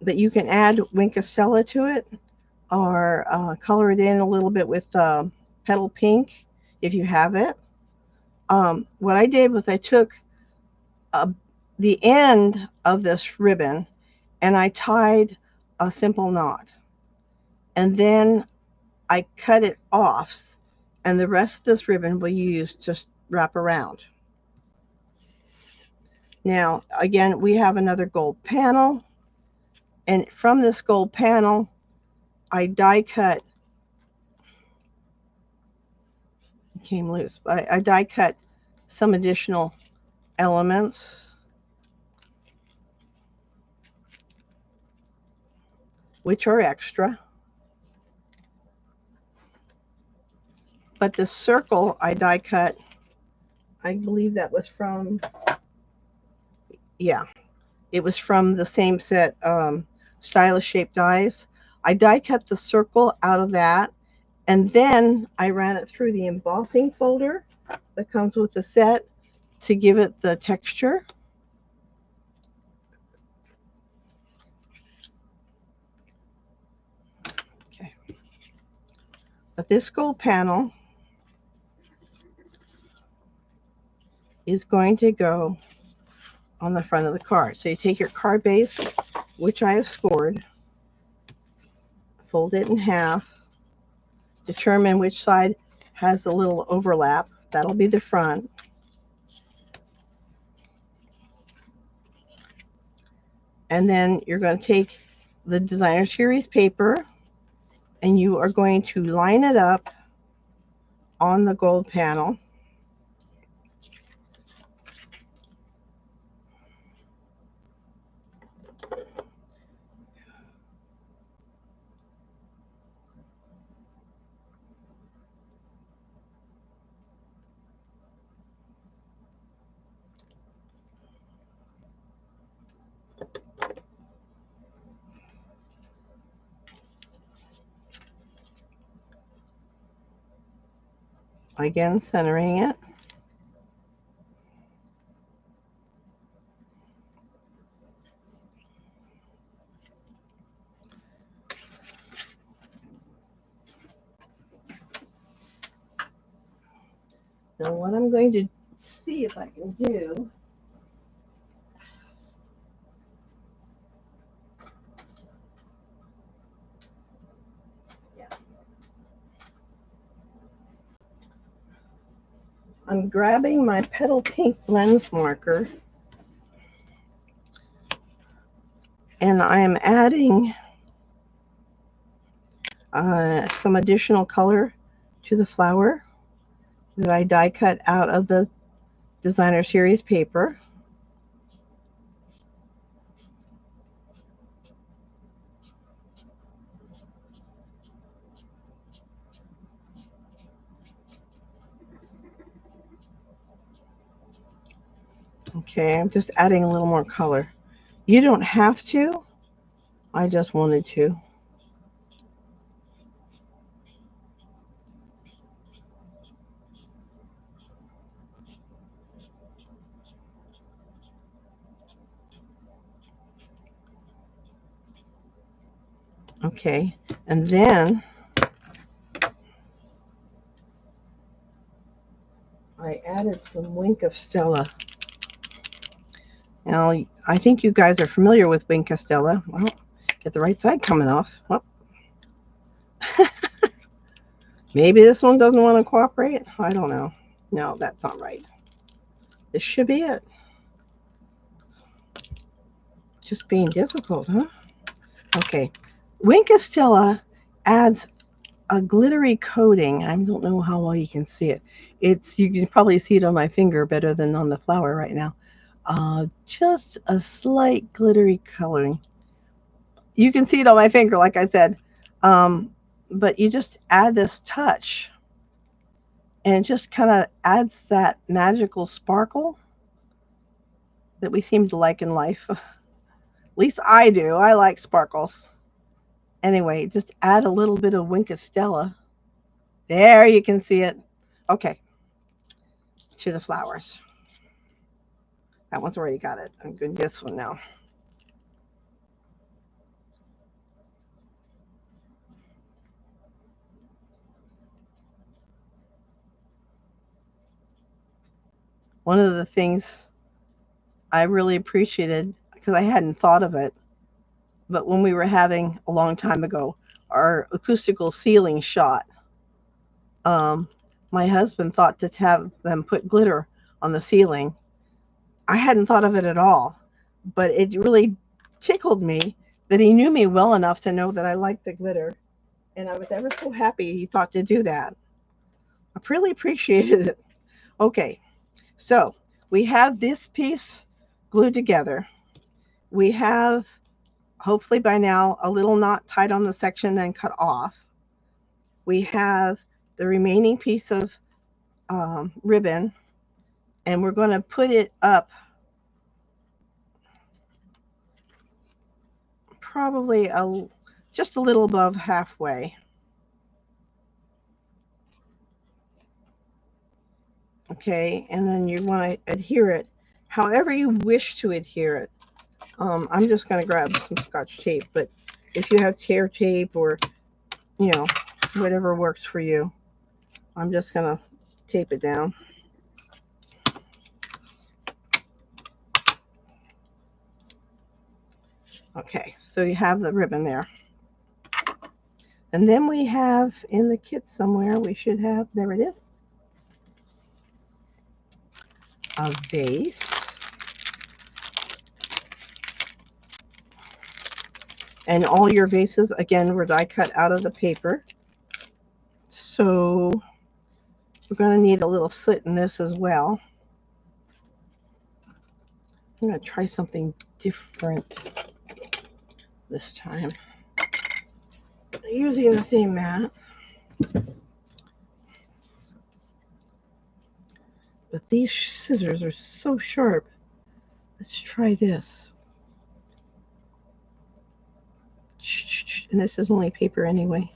but you can add Winkostella to it or color it in a little bit with petal pink if you have it. What I did was I took the end of this ribbon and I tied a simple knot, and then I cut it off, and the rest of this ribbon will use just wrap around. Now again, we have another gold panel, and from this gold panel I die cut, it came loose, but I die cut some additional elements, which are extra. But the circle I die cut, I believe that was from, yeah, it was from the same set, Stylish Shape Dies. I die cut the circle out of that, and then I ran it through the embossing folder that comes with the set to give it the texture. Okay. But this gold panel is going to go on the front of the card. So you take your card base, which I have scored, fold it in half, determine which side has a little overlap. That'll be the front. And then you're going to take the designer series paper and you are going to line it up on the gold panel. Again, centering it. Now what I'm going to see if I can do, I'm grabbing my petal pink lens marker and I am adding some additional color to the flower that I die cut out of the designer series paper. Okay, I'm just adding a little more color. You don't have to, I just wanted to. Okay, and then I added add some Wink of Stella. Now, I think you guys are familiar with Wink of Stella. Well, get the right side coming off. Well, maybe this one doesn't want to cooperate. I don't know. No, that's not right. This should be it. Just being difficult, huh? Okay. Wink of Stella adds a glittery coating. I don't know how well you can see it. You can probably see it on my finger better than on the flower right now. Just a slight glittery coloring. You can see it on my finger, like I said. But you just add this touch, and it just kind of adds that magical sparkle that we seem to like in life. At least I do. I like sparkles. Anyway, just add a little bit of Wink of Stella. There, you can see it. Okay, to the flowers. That one's already got it. I'm going to this one now. One of the things I really appreciated, because I hadn't thought of it, but when we were having a long time ago our acoustical ceiling shot, my husband thought to have them put glitter on the ceiling. I hadn't thought of it at all, but it really tickled me that he knew me well enough to know that I liked the glitter, and I was ever so happy he thought to do that. I really appreciated it. Okay, so we have this piece glued together. We have, hopefully by now, a little knot tied on the section then cut off. We have the remaining piece of ribbon, and we're going to put it up probably just a little above halfway. Okay, and then you want to adhere it however you wish to adhere it. I'm just going to grab some Scotch tape, but if you have tear tape or, you know, whatever works for you, I'm just going to tape it down. Okay, so you have the ribbon there. And then we have in the kit somewhere, we should have, there it is, a vase. And all your vases, again, were die cut out of the paper. So we're going to need a little slit in this as well. I'm going to try something different this time. Using the same mat. But these scissors are so sharp. Let's try this. And this is only paper anyway.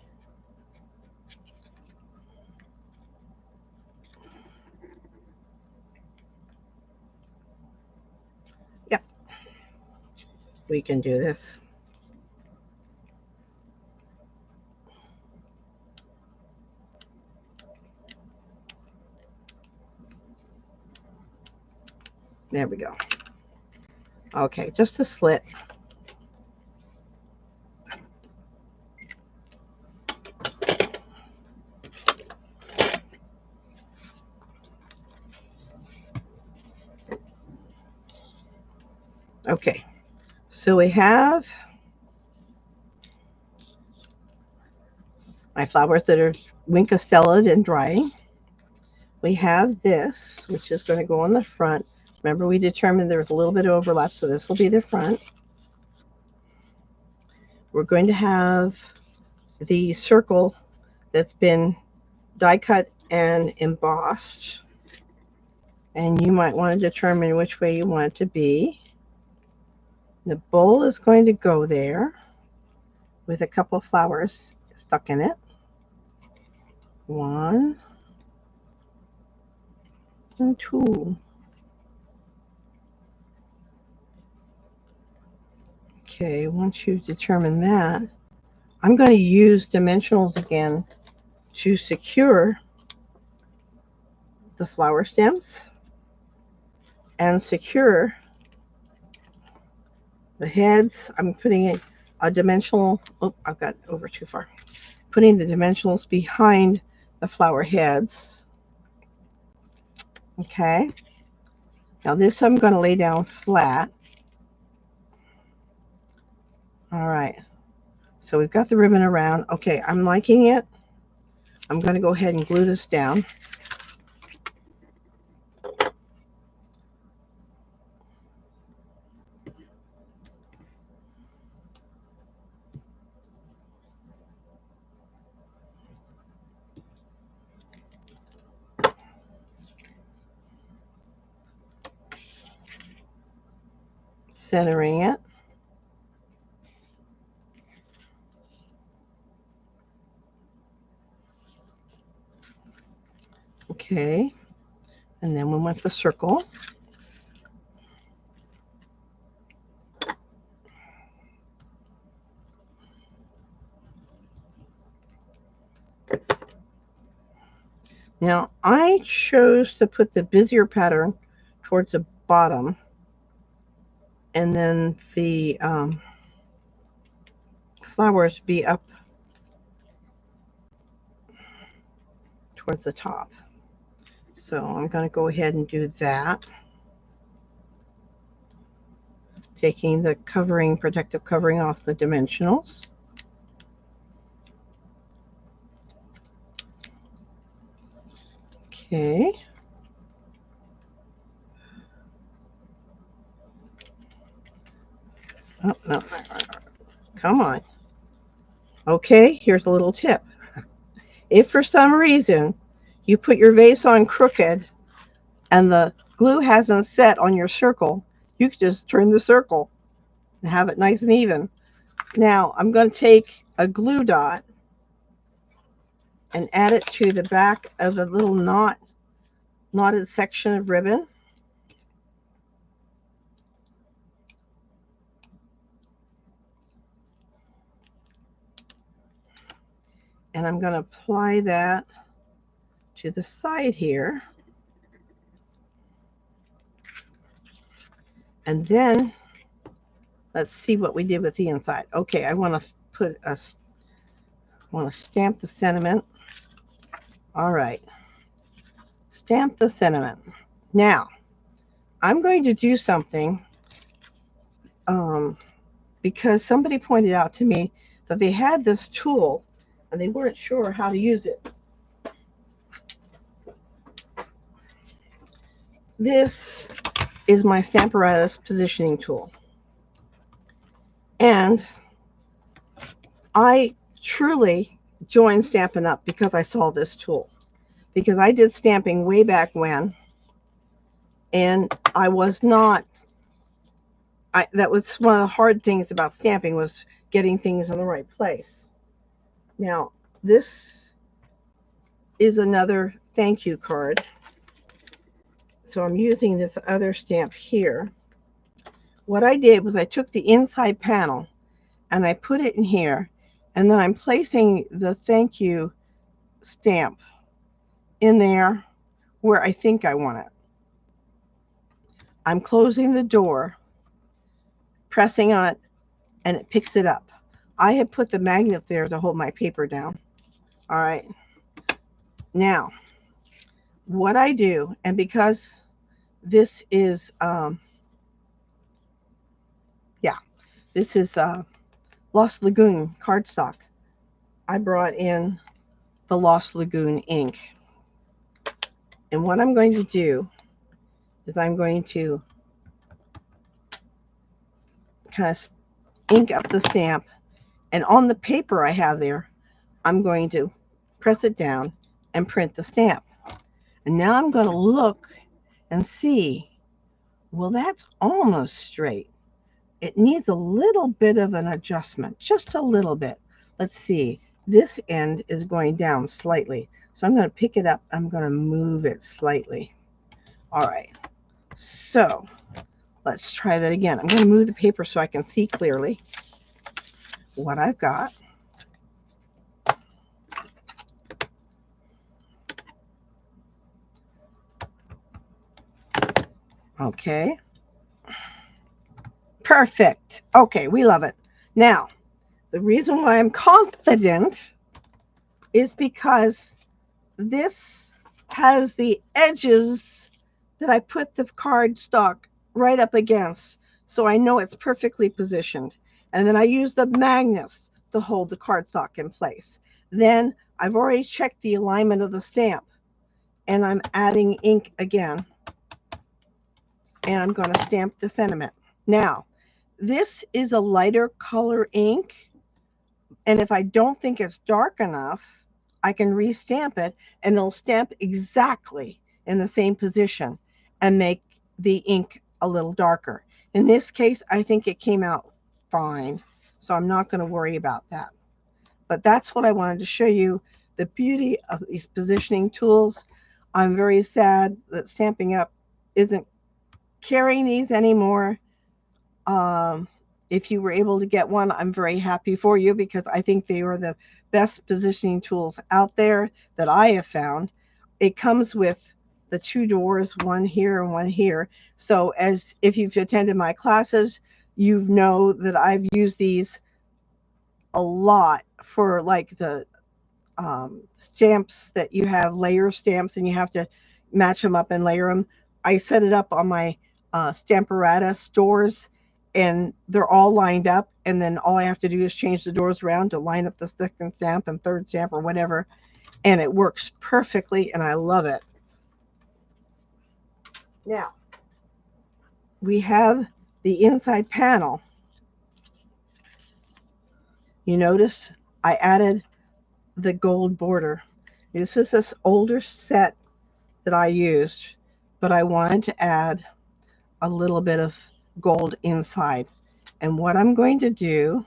Yep. We can do this. There we go. Okay, just a slit. Okay, so we have my flowers that are Wink of Stella and drying. We have this, which is going to go on the front. Remember, we determined there was a little bit of overlap, so this will be the front. We're going to have the circle that's been die cut and embossed. And you might want to determine which way you want it to be. The bowl is going to go there with a couple of flowers stuck in it. 1 and 2. Okay, once you've determined that, I'm going to use dimensionals again to secure the flower stems. and secure the heads. I'm putting a dimensional, oh, I've got over too far. Putting the dimensionals behind the flower heads. Okay. Now this I'm going to lay down flat. All right. So we've got the ribbon around. Okay, I'm liking it. I'm going to go ahead and glue this down. Centering it. Okay, and then we want the circle. Now I chose to put the busier pattern towards the bottom, and then the flowers be up towards the top. So I'm going to go ahead and do that. Taking the covering, protective covering off the dimensionals. Okay. Oh, no. Come on. Okay, here's a little tip. If for some reason you put your vase on crooked and the glue hasn't set on your circle, you can just turn the circle and have it nice and even. Now I'm going to take a glue dot and add it to the back of the little knotted section of ribbon. And I'm going to apply that to the side here. And then let's see what we did with the inside. Okay, I want to stamp the sentiment. All right, stamp the sentiment. Now I'm going to do something because somebody pointed out to me that they had this tool and they weren't sure how to use it. This is my Stamparatus positioning tool. And I truly joined Stampin' Up! Because I saw this tool. Because I did stamping way back when, and I was not, that was one of the hard things about stamping, was getting things in the right place. Now, this is another thank you card. So I'm using this other stamp here. What I did was I took the inside panel and I put it in here, and then I'm placing the thank you stamp in there where I think I want it. I'm closing the door, pressing on it, and it picks it up. I had put the magnet there to hold my paper down. All right. Now, what I do, and because this is, this is Lost Lagoon cardstock, I brought in the Lost Lagoon ink. And what I'm going to do is I'm going to kind of ink up the stamp, and on the paper I have there, I'm going to press it down and print the stamp. And now I'm going to look and see, well, that's almost straight. It needs a little bit of an adjustment, just a little bit. Let's see, this end is going down slightly. So I'm going to pick it up. I'm going to move it slightly. All right, so let's try that again. I'm going to move the paper so I can see clearly what I've got. Okay. Perfect. Okay, we love it. Now, the reason why I'm confident is because this has the edges that I put the cardstock right up against, so I know it's perfectly positioned. And then I use the magnets to hold the cardstock in place. Then I've already checked the alignment of the stamp, and I'm adding ink again, and I'm going to stamp the sentiment. Now, this is a lighter color ink, and if I don't think it's dark enough, I can restamp it, and it'll stamp exactly in the same position and make the ink a little darker. In this case, I think it came out fine, so I'm not going to worry about that. But that's what I wanted to show you, the beauty of these positioning tools. I'm very sad that Stampin' Up! Isn't carrying these anymore. Um, if you were able to get one, I'm very happy for you, because I think they are the best positioning tools out there that I have found. It comes with the two doors, one here and one here. So as if you've attended my classes, you know that I've used these a lot for like the stamps that you have layer stamps and you have to match them up and layer them. I set it up on my Stamparata stores, and they're all lined up, and then all I have to do is change the doors around to line up the second stamp and third stamp or whatever, and it works perfectly, and I love it. Now, we have the inside panel. You notice I added the gold border. This is this older set that I used, but I wanted to add a little bit of gold inside. And what I'm going to do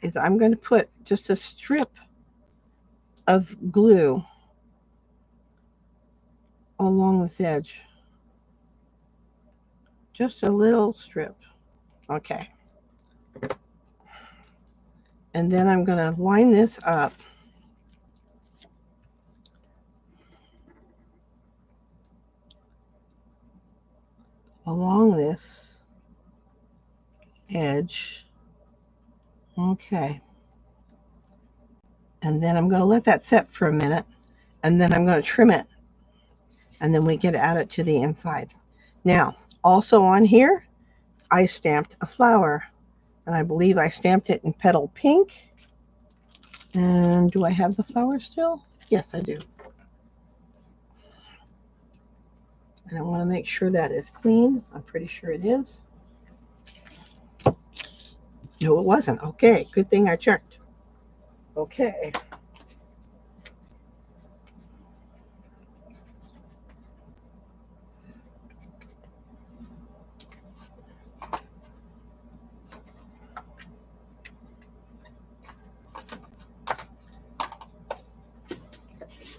is I'm going to put just a strip of glue along this edge. Just a little strip. Okay. And then I'm going to line this up along this edge. Okay. And then I'm going to let that set for a minute, and then I'm going to trim it, and then we can add it to the inside. Now, also on here, I stamped a flower, and I believe I stamped it in petal pink. And do I have the flower still? Yes, I do. And I want to make sure that is clean. I'm pretty sure it is. No, it wasn't. Okay, good thing I checked. Okay.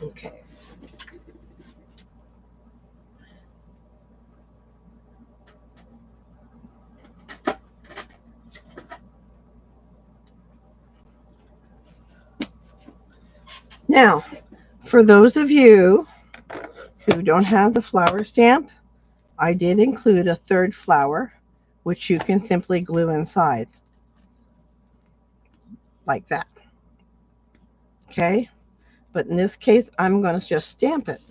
Okay. Now, for those of you who don't have the flower stamp, I did include a third flower, which you can simply glue inside, like that. Okay? But in this case, I'm going to just stamp it.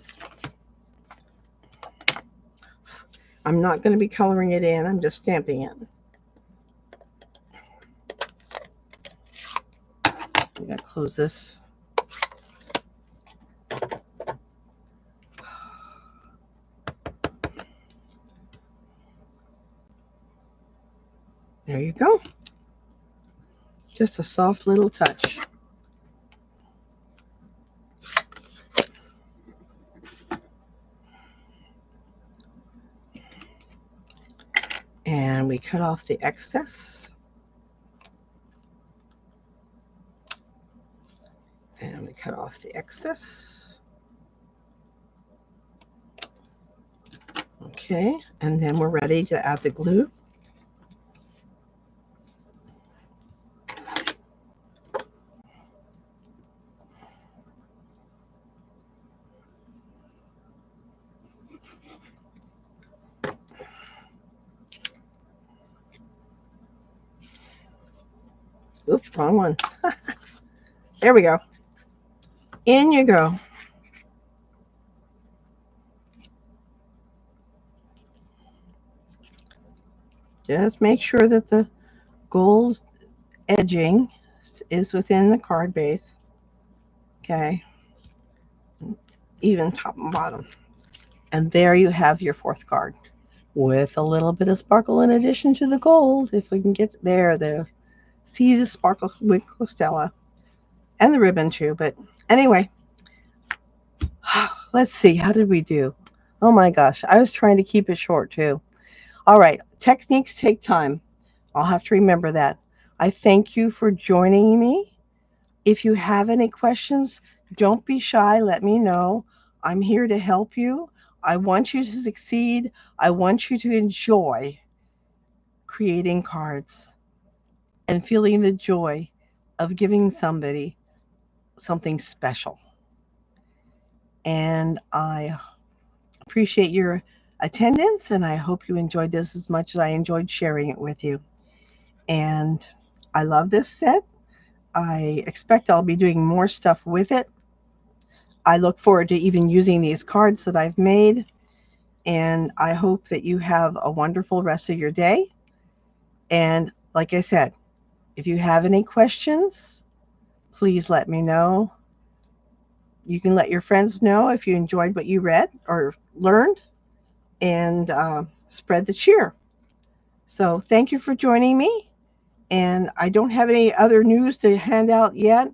I'm not going to be coloring it in, I'm just stamping it. I'm going to close this. There you go. Just a soft little touch. And we cut off the excess. And we cut off the excess. Okay, and then we're ready to add the glue. Oops, wrong one. There we go. In you go. Just make sure that the gold edging is within the card base. Okay. Even top and bottom. And there you have your fourth card with a little bit of sparkle in addition to the gold. If we can get there, see the sparkle with Stella and the ribbon too. But anyway, let's see. How did we do? Oh my gosh. I was trying to keep it short too. All right. Techniques take time. I'll have to remember that. I thank you for joining me. If you have any questions, don't be shy. Let me know. I'm here to help you. I want you to succeed. I want you to enjoy creating cards and feeling the joy of giving somebody something special. And I appreciate your attendance, and I hope you enjoyed this as much as I enjoyed sharing it with you. And I love this set. I expect I'll be doing more stuff with it. I look forward to even using these cards that I've made, and I hope that you have a wonderful rest of your day. And like I said, if you have any questions, please let me know. You can let your friends know if you enjoyed what you read or learned, and spread the cheer. So thank you for joining me. And I don't have any other news to hand out yet.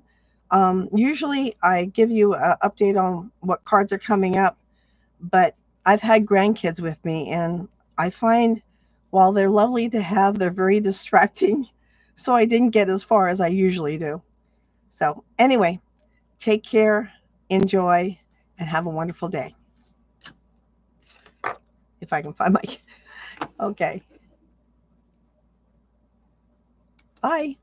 Usually I give you an update on what cards are coming up, but I've had grandkids with me, and I find while they're lovely to have, they're very distracting. So I didn't get as far as I usually do. So anyway, take care, enjoy, and have a wonderful day. If I can find my, okay. Bye.